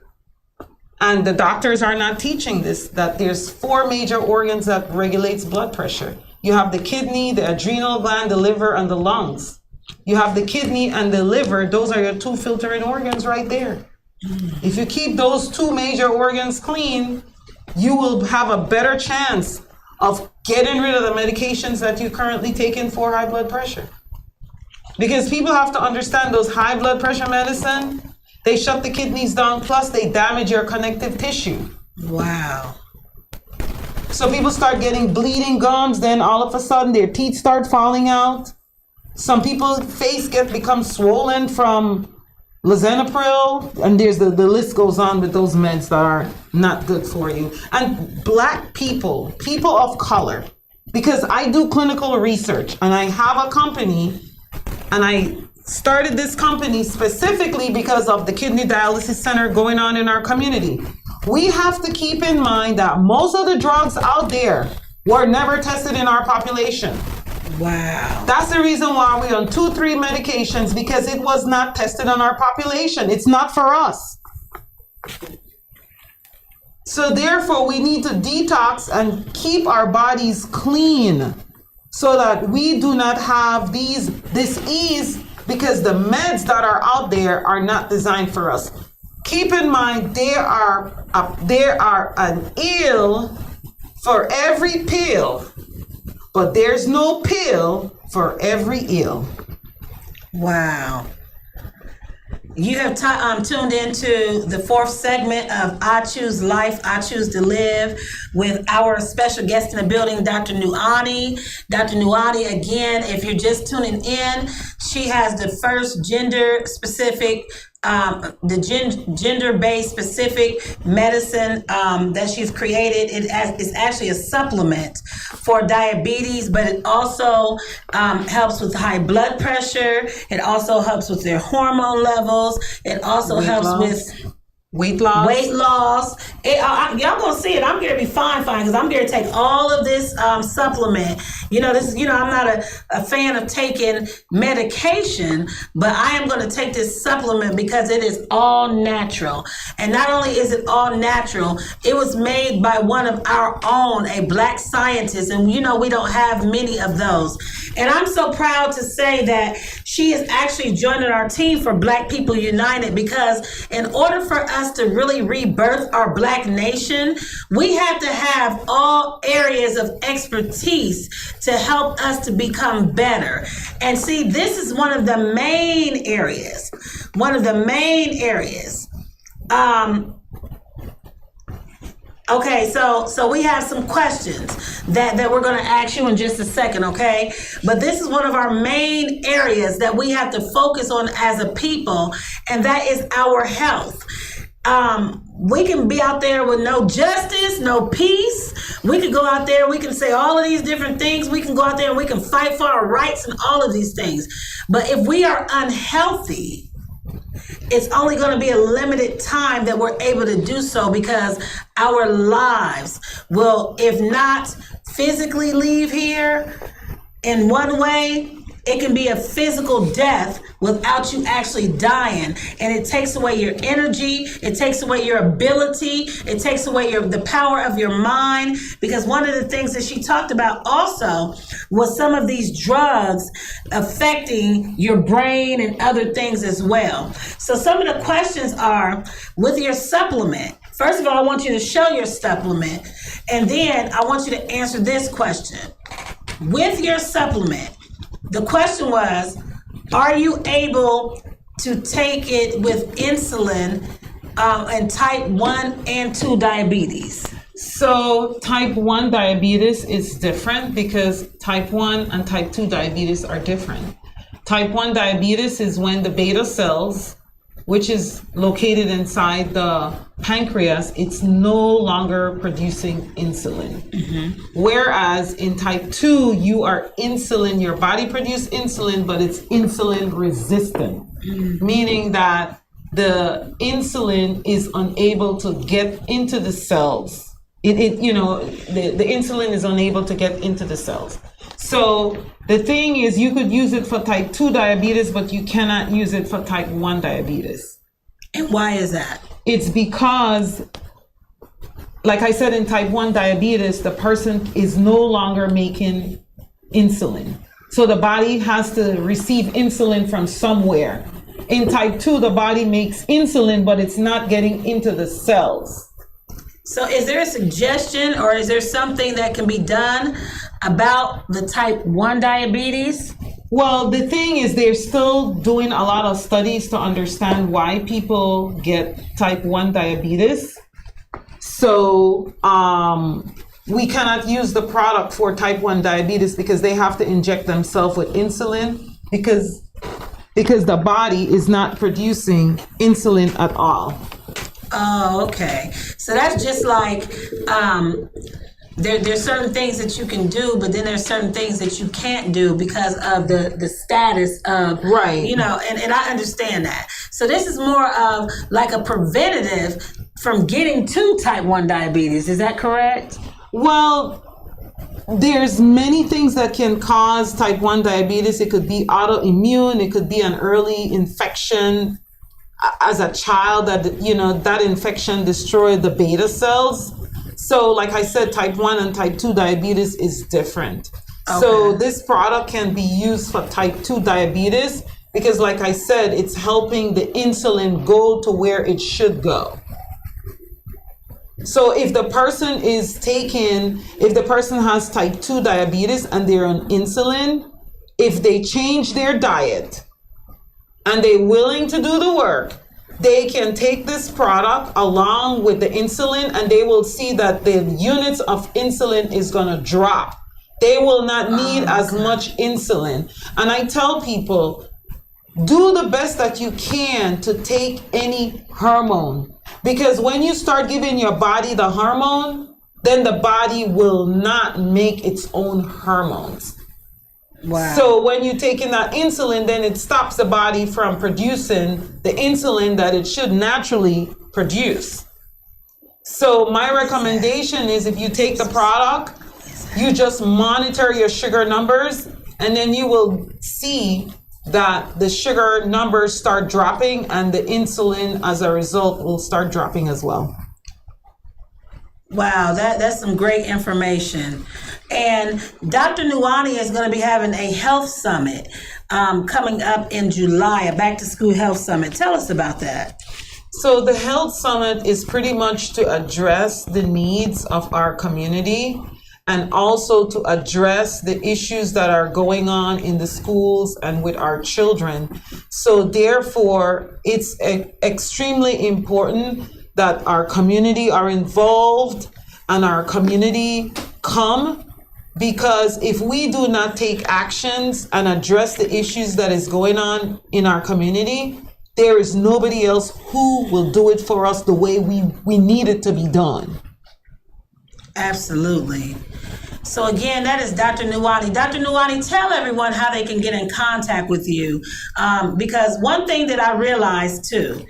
and the doctors are not teaching this, that there's 4 major organs that regulates blood pressure. You have the kidney, the adrenal gland, the liver, and the lungs. You have the kidney and the liver. Those are your 2 filtering organs right there. If you keep those 2 major organs clean, you will have a better chance of getting rid of the medications that you're currently taking for high blood pressure. Because people have to understand those high blood pressure medicine, they shut the kidneys down, plus they damage your connective tissue. Wow. So people start getting bleeding gums, then all of a sudden their teeth start falling out. Some people's face becomes swollen from lisinopril, and there's the list goes on with those meds that are not good for you. And Black people of color, because I do clinical research and I have a company, and I started this company specifically because of the kidney dialysis center going on in our community. We have to keep in mind that most of the drugs out there were never tested in our population. Wow. That's the reason why we're on 2-3 medications, because it was not tested on our population. It's not for us. So therefore, we need to detox and keep our bodies clean so that we do not have this ease, because the meds that are out there are not designed for us. Keep in mind, there are an ill for every pill, but there's no pill for every ill. Wow. You have tuned into the 4th segment of I Choose Life, I Choose to Live, with our special guest in the building, Dr. Nuani. Dr. Nuani, again, if you're just tuning in, she has the first gender-specific gender-based specific medicine that she's created. It's actually a supplement for diabetes, but it also helps with high blood pressure. It also helps with their hormone levels. It also helps with weight loss. Y'all gonna see it. I'm gonna be fine, because I'm gonna take all of this supplement. I'm not a fan of taking medication, but I am gonna take this supplement because it is all natural. And not only is it all natural, it was made by one of our own, a Black scientist, and we don't have many of those. And I'm so proud to say that she is actually joining our team for Black People United, because in order for us to really rebirth our Black nation, we have to have all areas of expertise to help us to become better. And see, this is one of the main areas. Okay, so we have some questions that we're going to ask you in just a second, okay? But this is one of our main areas that we have to focus on as a people, and that is our health. We can be out there with no justice, no peace. We can go out there, we can say all of these different things. We can go out there and we can fight for our rights and all of these things. But if we are unhealthy, it's only going to be a limited time that we're able to do so, because our lives will, if not physically leave here in one way, it can be a physical death without you actually dying. And it takes away your energy. It takes away your ability. It takes away the power of your mind. Because one of the things that she talked about also was some of these drugs affecting your brain and other things as well. So some of the questions are, with your supplement, first of all, I want you to show your supplement. And then I want you to answer this question. With your supplement, the question was, are you able to take it with insulin and type 1 and 2 diabetes? So type 1 diabetes is different, because type 1 and type 2 diabetes are different. Type 1 diabetes is when the beta cells, which is located inside the pancreas, it's no longer producing insulin. Mm-hmm. Whereas in type 2, your body produces insulin, but it's insulin resistant, meaning that the insulin is unable to get into the cells. The insulin is unable to get into the cells. So the thing is, you could use it for type 2 diabetes, but you cannot use it for type 1 diabetes. And why is that? It's because, like I said, in type 1 diabetes, the person is no longer making insulin. So the body has to receive insulin from somewhere. In type 2, the body makes insulin, but it's not getting into the cells. So is there a suggestion, or is there something that can be done about the type 1 diabetes? Well, the thing is, they're still doing a lot of studies to understand why people get type 1 diabetes. So we cannot use the product for type 1 diabetes because they have to inject themselves with insulin because the body is not producing insulin at all. Oh, okay. So that's just like there's certain things that you can do, but then there's certain things that you can't do because of the status of, Right. you know, and I understand that. So this is more of like a preventative from getting to type 1 diabetes. Is that correct? Well, there's many things that can cause type 1 diabetes. It could be autoimmune. It could be an early infection as a child that, you know, that infection destroyed the beta cells. So like I said, type 1 and type 2 diabetes is different. Okay. So this product can be used for type 2 diabetes because like I said, it's helping the insulin go to where it should go. So if the person has type 2 diabetes and they're on insulin, if they change their diet and they're willing to do the work, they can take this product along with the insulin and they will see that the units of insulin is going to drop. They will not need as much insulin. And I tell people, do the best that you can to take any hormone. Because when you start giving your body the hormone, then the body will not make its own hormones. Wow. So when you're taking that insulin, then it stops the body from producing the insulin that it should naturally produce. So my recommendation is if you take the product, you just monitor your sugar numbers, and then you will see that the sugar numbers start dropping and the insulin as a result will start dropping as well. Wow, that's some great information. And Dr. Nuwani is going to be having a health summit coming up in July, a back to school health summit. Tell us about that. So the health summit is pretty much to address the needs of our community and also to address the issues that are going on in the schools and with our children. So therefore, it's extremely important that our community are involved and our community come, because if we do not take actions and address the issues that is going on in our community, there is nobody else who will do it for us the way we need it to be done. Absolutely. So again, that is Dr. Nuwani. Dr. Nuwani, tell everyone how they can get in contact with you. Because one thing that I realized too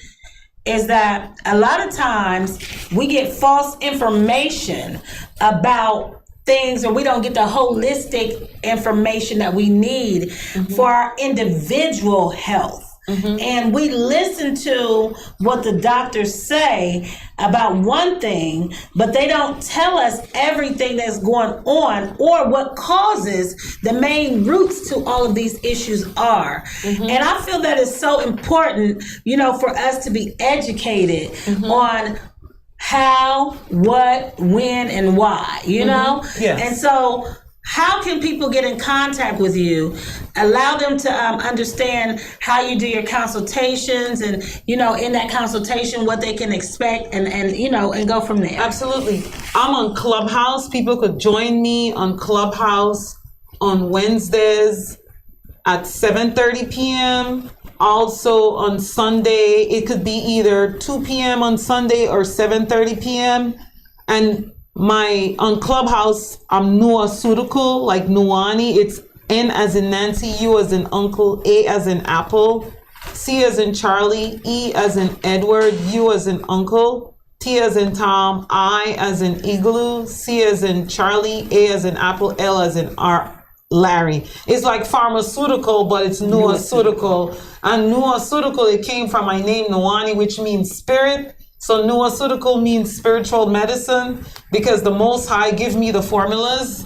is that a lot of times we get false information about things, or we don't get the holistic information that we need for our individual health. And we listen to what the doctors say about one thing, but they don't tell us everything that's going on or what causes the main roots to all of these issues are. And I feel that it's so important, you know, for us to be educated on how, what, when, and why, you know? Yes. And so how can people get in contact with you? Allow them to understand how you do your consultations and, you know, in that consultation, what they can expect and you know, and go from there. Absolutely. I'm on Clubhouse. People could join me on Clubhouse on Wednesdays at 7:30 p.m. Also on Sunday, it could be either 2 p.m. on Sunday or 7:30 p.m. And on Clubhouse, I'm Nuwaceutical, like Nuwani. It's N as in Nancy, U as in Uncle, A as in Apple, C as in Charlie, E as in Edward, U as in Uncle, T as in Tom, I as in Igloo, C as in Charlie, A as in Apple, L as in Larry. It's like pharmaceutical, but it's Nuwaceutical. And Nuwaceutical, it came from my name, Nuwani, which means spirit. So Nuwaceutical means spiritual medicine, because the Most High give me the formulas.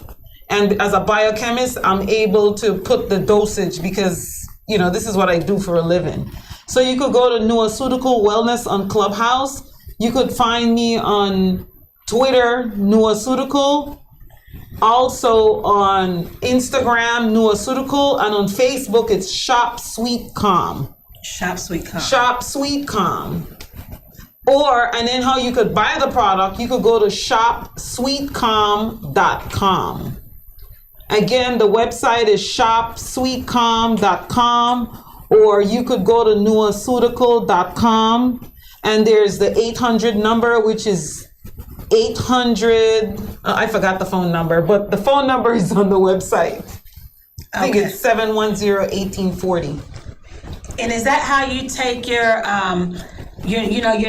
And as a biochemist, I'm able to put the dosage because, you know, this is what I do for a living. So you could go to Nuwaceutical Wellness on Clubhouse. You could find me on Twitter, Nuwaceutical. Also on Instagram, Nuwaceutical. And on Facebook, it's Shop Sweet Calm. Shop Sweet Calm. Shop Sweet Calm. And then how you could buy the product, you could go to shopsweetcalm.com. Again, the website is shopsweetcalm.com, or you could go to nuaceutical.com, and there's the 800 number, which is 800, I forgot the phone number, but the phone number is on the website. I think it's 710-1840. And is that how you take your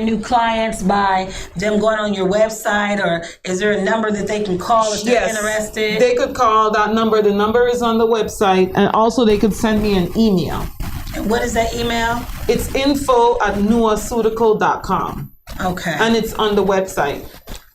new clients, by them going on your website, or is there a number that they can call if they're interested? They could call that number. The number is on the website, and also they could send me an email. And what is that email? It's info@nuaceutical.com. Okay. And it's on the website.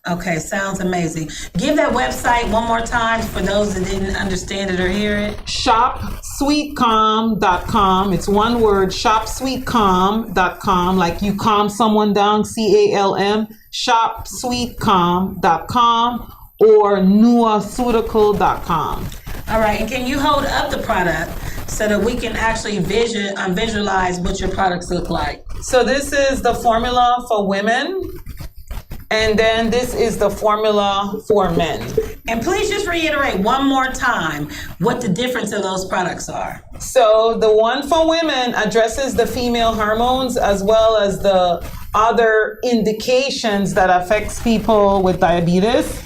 Okay, sounds amazing. Give that website one more time for those that didn't understand it or hear it. Shopsweetcalm.com. It's one word, shopsweetcalm.com, like you calm someone down, CALM, shopsweetcalm.com, or nuaceutical.com. All right, and can you hold up the product so that we can actually visualize what your products look like? So this is the formula for women. And then this is the formula for men. And please just reiterate one more time what the difference of those products are. So the one for women addresses the female hormones as well as the other indications that affects people with diabetes.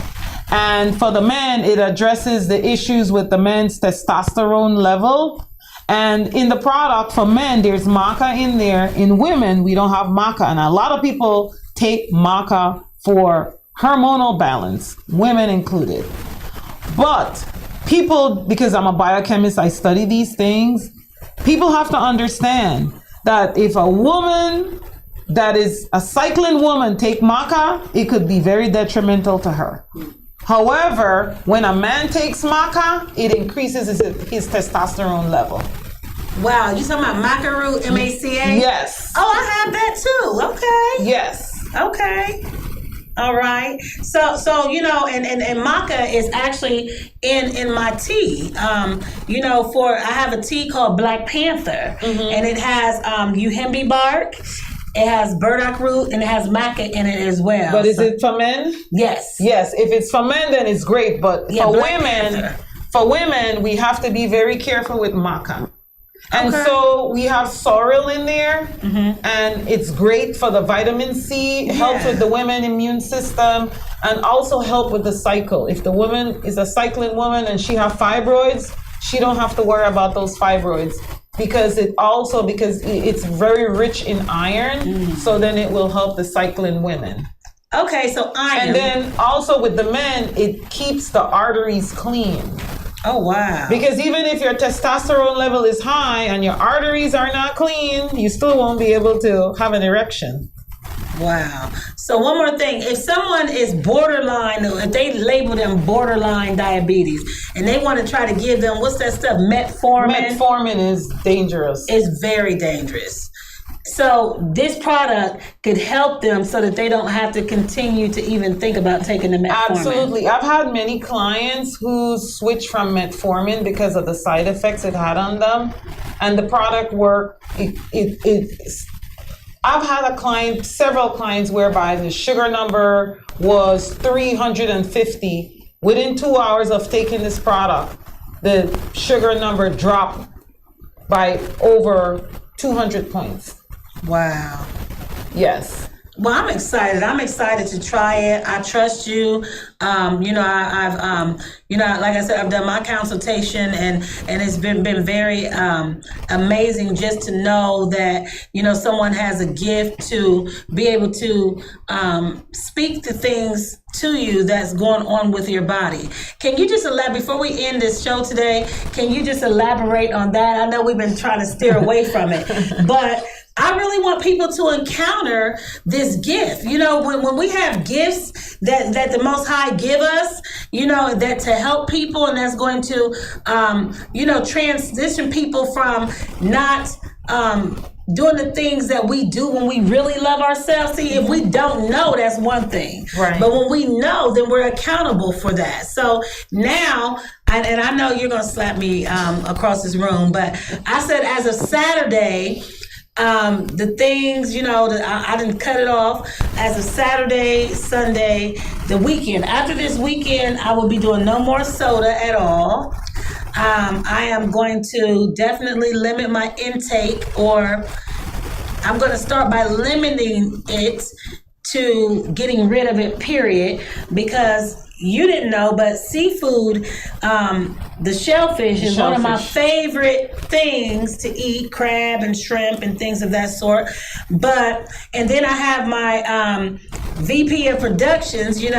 And for the men, it addresses the issues with the men's testosterone level. And in the product for men, there's maca in there. In women, we don't have maca. And a lot of people take maca for hormonal balance, women included. But people, because I'm a biochemist, I study these things, people have to understand that if a woman that is a cycling woman take maca, it could be very detrimental to her. However, when a man takes maca, it increases his testosterone level. Wow, you talking about maca root, MACA? Yes. Oh, I have that too. Okay. Yes. Okay. All right. So and maca is actually in my tea. I have a tea called Black Panther, and it has uhembi bark, it has burdock root, and it has maca in it as well. But is it for men? Yes. Yes. If it's for men, then it's great. But for women, we have to be very careful with maca. And so we have sorrel in there, and it's great for the vitamin C, helps with the women's immune system, and also help with the cycle. If the woman is a cycling woman and she has fibroids, she don't have to worry about those fibroids because it's very rich in iron, so then it will help the cycling women. Okay, so iron. And then also with the men, it keeps the arteries clean. Oh, wow. Because even if your testosterone level is high and your arteries are not clean, you still won't be able to have an erection. Wow. So one more thing. If someone is borderline, if they label them borderline diabetes, and they want to try to give them, what's that stuff, metformin? Metformin is dangerous. It's very dangerous. So this product could help them so that they don't have to continue to even think about taking the metformin. Absolutely. I've had many clients who switched from metformin because of the side effects it had on them. And the product worked. I've had several clients whereby the sugar number was 350. Within 2 hours of taking this product, the sugar number dropped by over 200 points. Wow. Yes. Well, I'm excited. I'm excited to try it. I trust you. I've like I said, I've done my consultation, and it's been very amazing just to know that someone has a gift to be able to speak the things to you that's going on with your body. Can you just elaborate before we end this show today? Can you just elaborate on that? I know we've been trying to steer away from it, but I really want people to encounter this gift. When we have gifts that the Most High give us, that to help people, and that's going to, transition people from not doing the things that we do when we really love ourselves. See, if we don't know, that's one thing. Right. But when we know, then we're accountable for that. So now, and I know you're going to slap me across this room, but I said as of Saturday, the things, I didn't cut it off as of Saturday, Sunday, the weekend. After this weekend, I will be doing no more soda at all. I am going to definitely limit my intake, or I'm going to start by limiting it to getting rid of it, period, because you didn't know, but seafood, the shellfish is one of my favorite things to eat, crab and shrimp and things of that sort. And then I have my VP of productions, she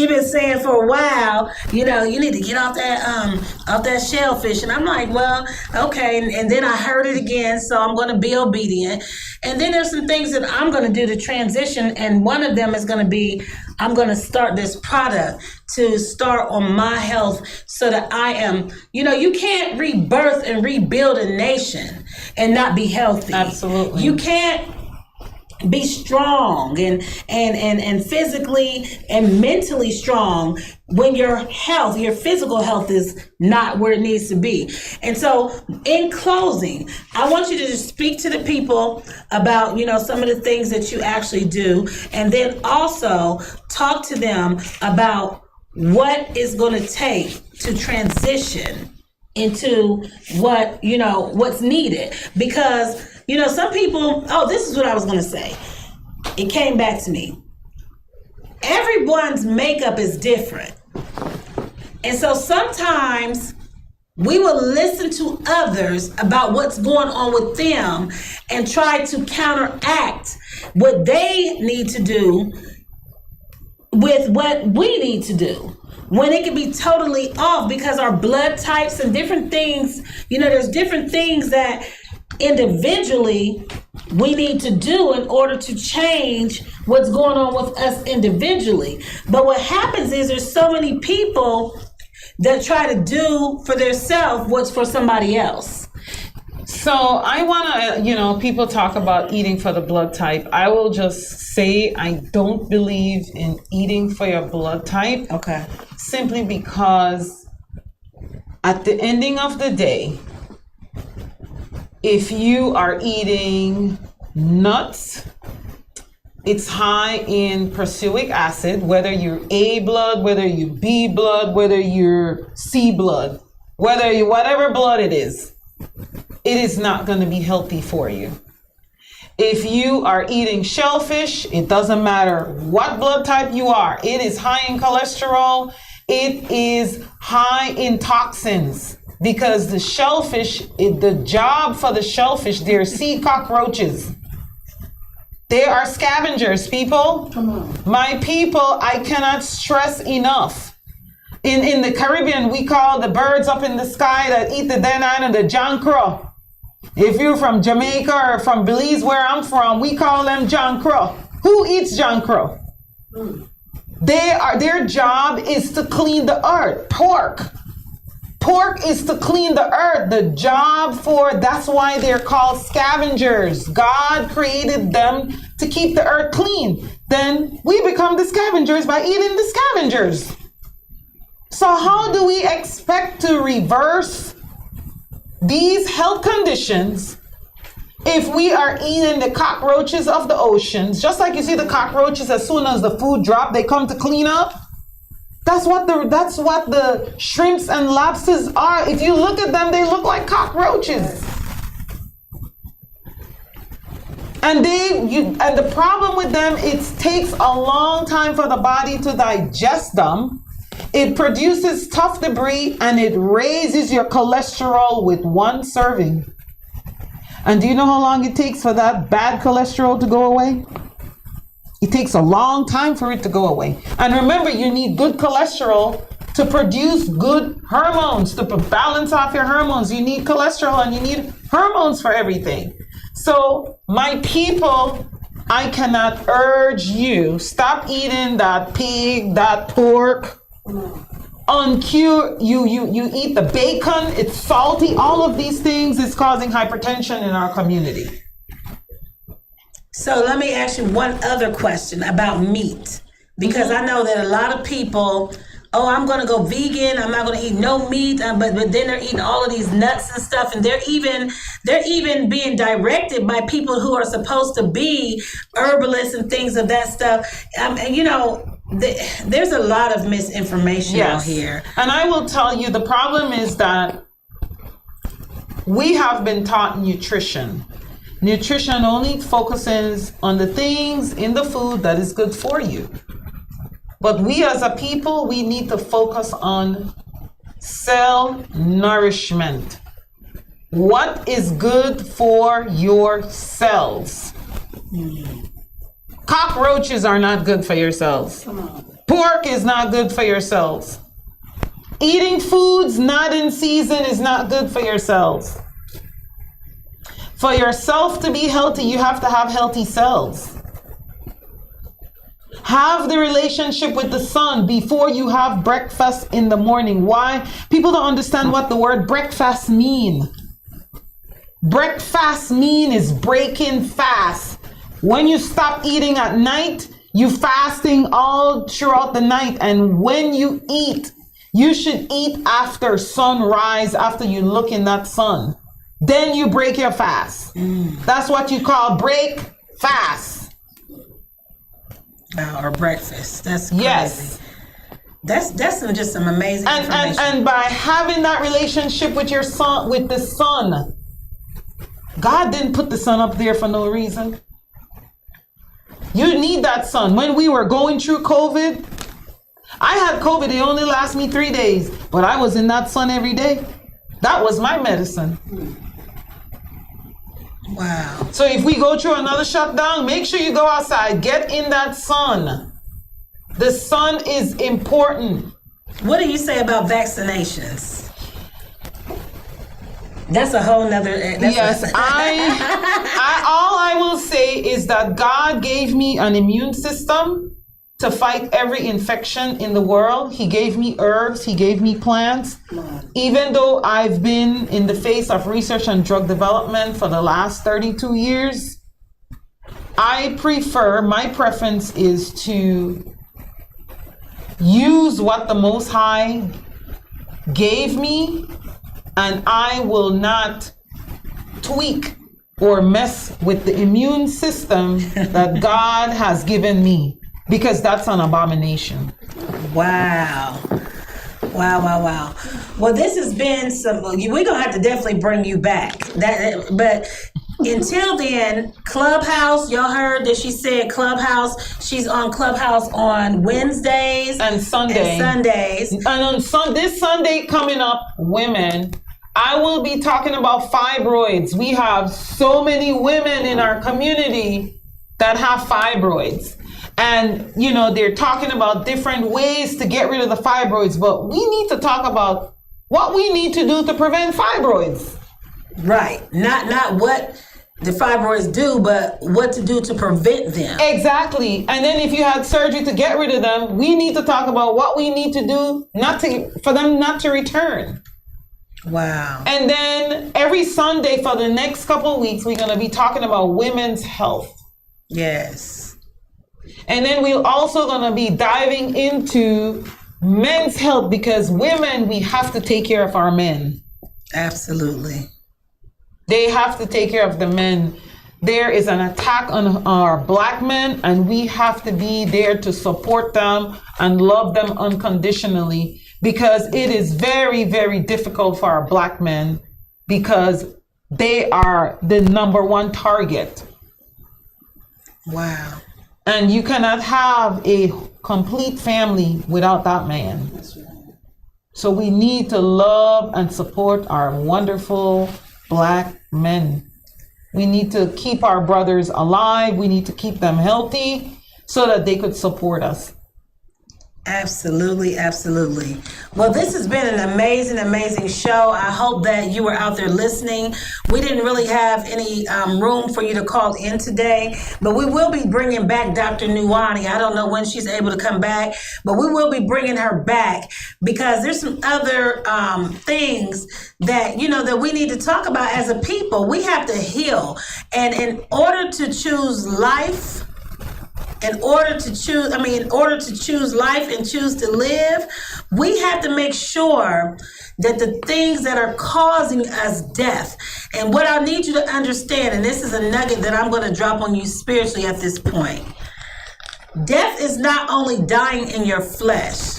been saying for a while, you need to get off that shellfish. And I'm like, well, okay. And then I heard it again, so I'm going to be obedient. And then there's some things that I'm going to do to transition. And one of them is going to be, I'm going to start this product to start on my health so that I am, you can't rebirth and rebuild a nation and not be healthy. Absolutely. You can't be strong and physically and mentally strong when your physical health is not where it needs to be. And so in closing, I want you to just speak to the people about, some of the things that you actually do, and then also talk to them about what is going to take to transition into what's needed. Because some people, this is what I was going to say. It came back to me. Everyone's makeup is different. And so sometimes we will listen to others about what's going on with them and try to counteract what they need to do with what we need to do, when it can be totally off, because our blood types and different things, there's different things that individually we need to do in order to change what's going on with us individually. But what happens is there's so many people that try to do for themselves what's for somebody else. So I want to, people talk about eating for the blood type. I will just say I don't believe in eating for your blood type. Okay. Simply because at the ending of the day, if you are eating nuts, it's high in prussic acid, whether you're A blood, whether you're B blood, whether you're C blood, whatever blood it is not going to be healthy for you. If you are eating shellfish, it doesn't matter what blood type you are. It is high in cholesterol. It is high in toxins, because the shellfish, the job for the shellfish, they're sea cockroaches. They are scavengers, people. Come on. My people, I cannot stress enough. In the Caribbean, we call the birds up in the sky that eat the dead animal the John Crow. If you're from Jamaica or from Belize, where I'm from, we call them John Crow. Who eats John Crow? Their job is to clean the earth. Pork is to clean the earth. That's why they're called scavengers. God created them to keep the earth clean. Then we become the scavengers by eating the scavengers. So how do we expect to reverse these health conditions if we are eating the cockroaches of the oceans? Just like you see the cockroaches, as soon as the food drop, they come to clean up. That's what the shrimps and lobsters are. If you look at them, they look like cockroaches. And the problem with them, it takes a long time for the body to digest them. It produces tough debris and it raises your cholesterol with one serving. And do you know how long it takes for that bad cholesterol to go away? It takes a long time for it to go away. And remember, you need good cholesterol to produce good hormones, to balance off your hormones. You need cholesterol and you need hormones for everything. So my people, I cannot urge you, stop eating that pig, that pork. You eat the bacon, it's salty. All of these things is causing hypertension in our community. So let me ask you one other question about meat, because I know that a lot of people, I'm going to go vegan, I'm not going to eat no meat, but then they're eating all of these nuts and stuff, and they're even being directed by people who are supposed to be herbalists and things of that stuff. there's a lot of misinformation out here. And I will tell you, the problem is that we have been taught nutrition. Nutrition only focuses on the things in the food that is good for you. But we as a people, we need to focus on cell nourishment. What is good for your cells? Cockroaches are not good for your cells. Pork is not good for your cells. Eating foods not in season is not good for your cells. For yourself to be healthy, you have to have healthy cells. Have the relationship with the sun before you have breakfast in the morning. Why? People don't understand what the word breakfast mean. Breakfast mean is breaking fast. When you stop eating at night, you fasting all throughout the night. And when you eat, you should eat after sunrise, after you look in that sun. Then you break your fast. That's what you call break fast. Or breakfast. That's crazy. Yes. That's just some amazing information. And by having that relationship with your son, with the sun, God didn't put the sun up there for no reason. You need that sun. When we were going through COVID, I had COVID. It only lasted me 3 days, but I was in that sun every day. That was my medicine. Wow. So if we go through another shutdown, make sure you go outside. Get in that sun. The sun is important. What do you say about vaccinations? That's a whole nother. Yes, all I will say is that God gave me an immune system to fight every infection in the world. He gave me herbs, he gave me plants. Even though I've been in the face of research and drug development for the last 32 years, my preference is to use what the Most High gave me, and I will not tweak or mess with the immune system that God has given me, because that's an abomination. Wow. Well, this has been some. We're gonna have to definitely bring you back. But until then, Clubhouse. Y'all heard that she said Clubhouse. She's on Clubhouse on Wednesdays and Sundays. And on this Sunday coming up, women, I will be talking about fibroids. We have so many women in our community that have fibroids. And, they're talking about different ways to get rid of the fibroids, but we need to talk about what we need to do to prevent fibroids. Right. Not what the fibroids do, but what to do to prevent them. Exactly. And then if you had surgery to get rid of them, we need to talk about what we need to do for them not to return. Wow. And then every Sunday for the next couple of weeks, we're going to be talking about women's health. Yes. And then we're also going to be diving into men's health, because women, we have to take care of our men. Absolutely. They have to take care of the men. There is an attack on our Black men, and we have to be there to support them and love them unconditionally, because it is very, very difficult for our Black men, because they are the number one target. Wow. And you cannot have a complete family without that man. That's right. So we need to love and support our wonderful Black men. We need to keep our brothers alive. We need to keep them healthy so that they could support us. Absolutely. Well, this has been an amazing show. I hope that you were out there listening. We didn't really have any room for you to call in today, but we will be bringing back Dr. Nuwani. I don't know when she's able to come back, but we will be bringing her back, because there's some other things that, that we need to talk about as a people. We have to heal. And in order to choose life, in order to choose life and choose to live, we have to make sure that the things that are causing us death, and what I need you to understand, and this is a nugget that I'm going to drop on you spiritually at this point. Death is not only dying in your flesh.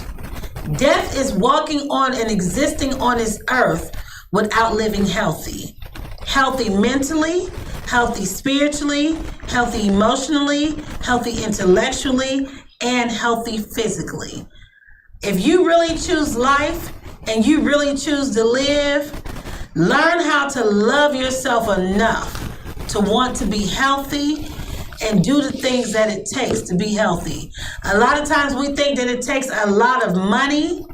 Death is walking on and existing on this earth without living healthy. Healthy mentally, healthy spiritually, healthy emotionally, healthy intellectually, and healthy physically. If you really choose life and you really choose to live, learn how to love yourself enough to want to be healthy and do the things that it takes to be healthy. A lot of times we think that it takes a lot of money.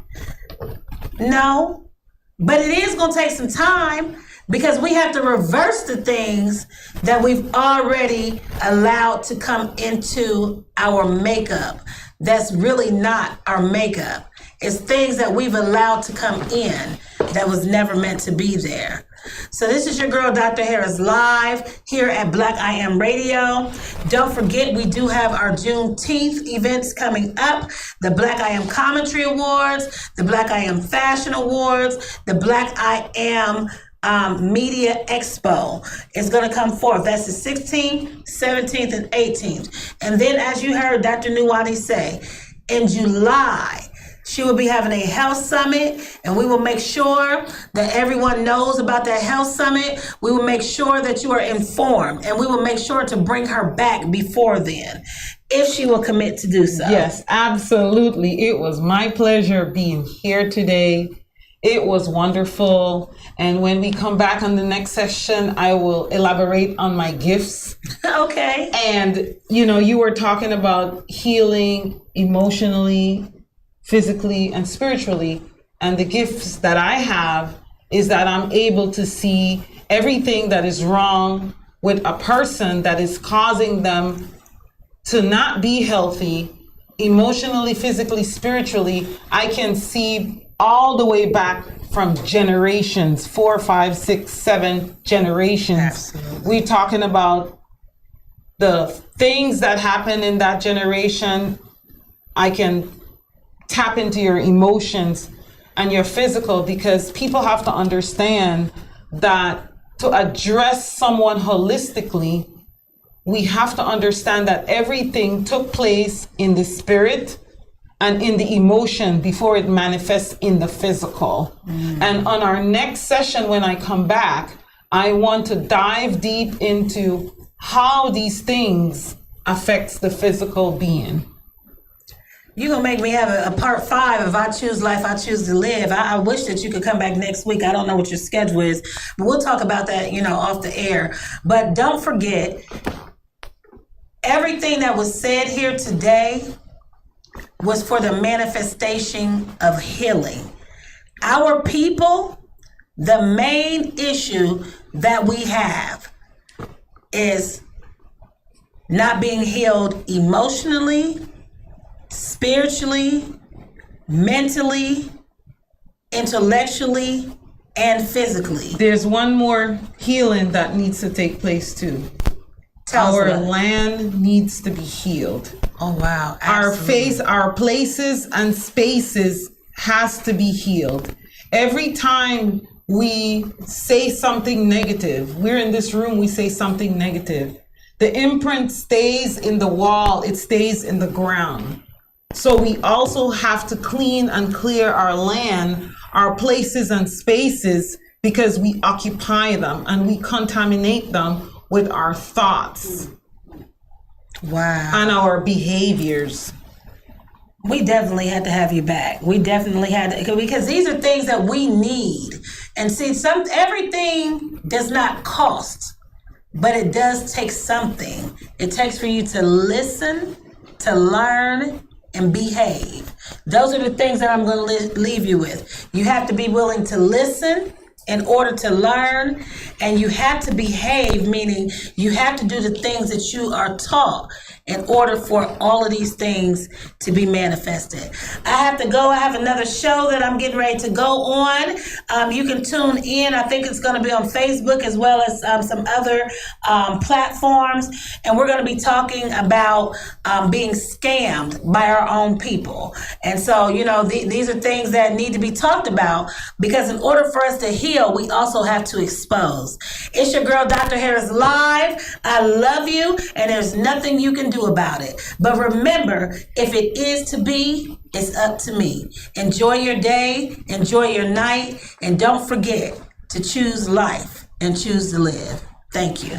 No, but it is going to take some time, because we have to reverse the things that we've already allowed to come into our makeup. That's really not our makeup. It's things that we've allowed to come in that was never meant to be there. So this is your girl, Dr. Harris, live here at Black I Am Radio. Don't forget, we do have our Juneteenth events coming up. The Black I Am Commentary Awards, the Black I Am Fashion Awards, the Black I Am Media Expo is going to come forth. That's the 16th, 17th, and 18th. And then, as you heard Dr. Nuwani say, in July, she will be having a health summit, and we will make sure that everyone knows about that health summit. We will make sure that you are informed, and we will make sure to bring her back before then, if she will commit to do so. Yes, absolutely. It was my pleasure being here today. It was wonderful. And when we come back on the next session, I will elaborate on my gifts. Okay. And, you were talking about healing emotionally, physically, and spiritually. And the gifts that I have is that I'm able to see everything that is wrong with a person that is causing them to not be healthy emotionally, physically, spiritually. I can see all the way back from generations, 4, 5, 6, 7 generations. Absolutely. We're talking about the things that happen in that generation. I can tap into your emotions and your physical, because people have to understand that to address someone holistically, we have to understand that everything took place in the spirit and in the emotion before it manifests in the physical. And on our next session, when I come back, I want to dive deep into how these things affects the physical being. You're going to make me have a part 5 of I Choose Life, I Choose to Live. I wish that you could come back next week. I don't know what your schedule is, but we'll talk about that, off the air. But don't forget, everything that was said here today was for the manifestation of healing. Our people, the main issue that we have is not being healed emotionally, spiritually, mentally, intellectually, and physically. There's one more healing that needs to take place too. Our land needs to be healed. Oh, wow. Absolutely. Our places and spaces has to be healed. Every time we say something negative, we're in this room, we say something negative, the imprint stays in the wall, it stays in the ground. So we also have to clean and clear our land, our places and spaces, because we occupy them and we contaminate them with our thoughts. Wow. And our behaviors. We definitely had to have you back. We definitely had to, because these are things that we need. And see, everything does not cost, but it does take something. It takes for you to listen, to learn, and behave. Those are the things that I'm going to leave you with. You have to be willing to listen in order to learn, and you have to behave, meaning you have to do the things that you are taught in order for all of these things to be manifested. I have to go. I have another show that I'm getting ready to go on. You can tune in. I think it's going to be on Facebook as well as some other platforms. And we're going to be talking about being scammed by our own people. And so, these are things that need to be talked about, because in order for us to heal, we also have to expose. It's your girl, Dr. Harris, live. I love you, and there's nothing you can do do about it. But remember, if it is to be, it's up to me. Enjoy your day, enjoy your night, and don't forget to choose life and choose to live. Thank you.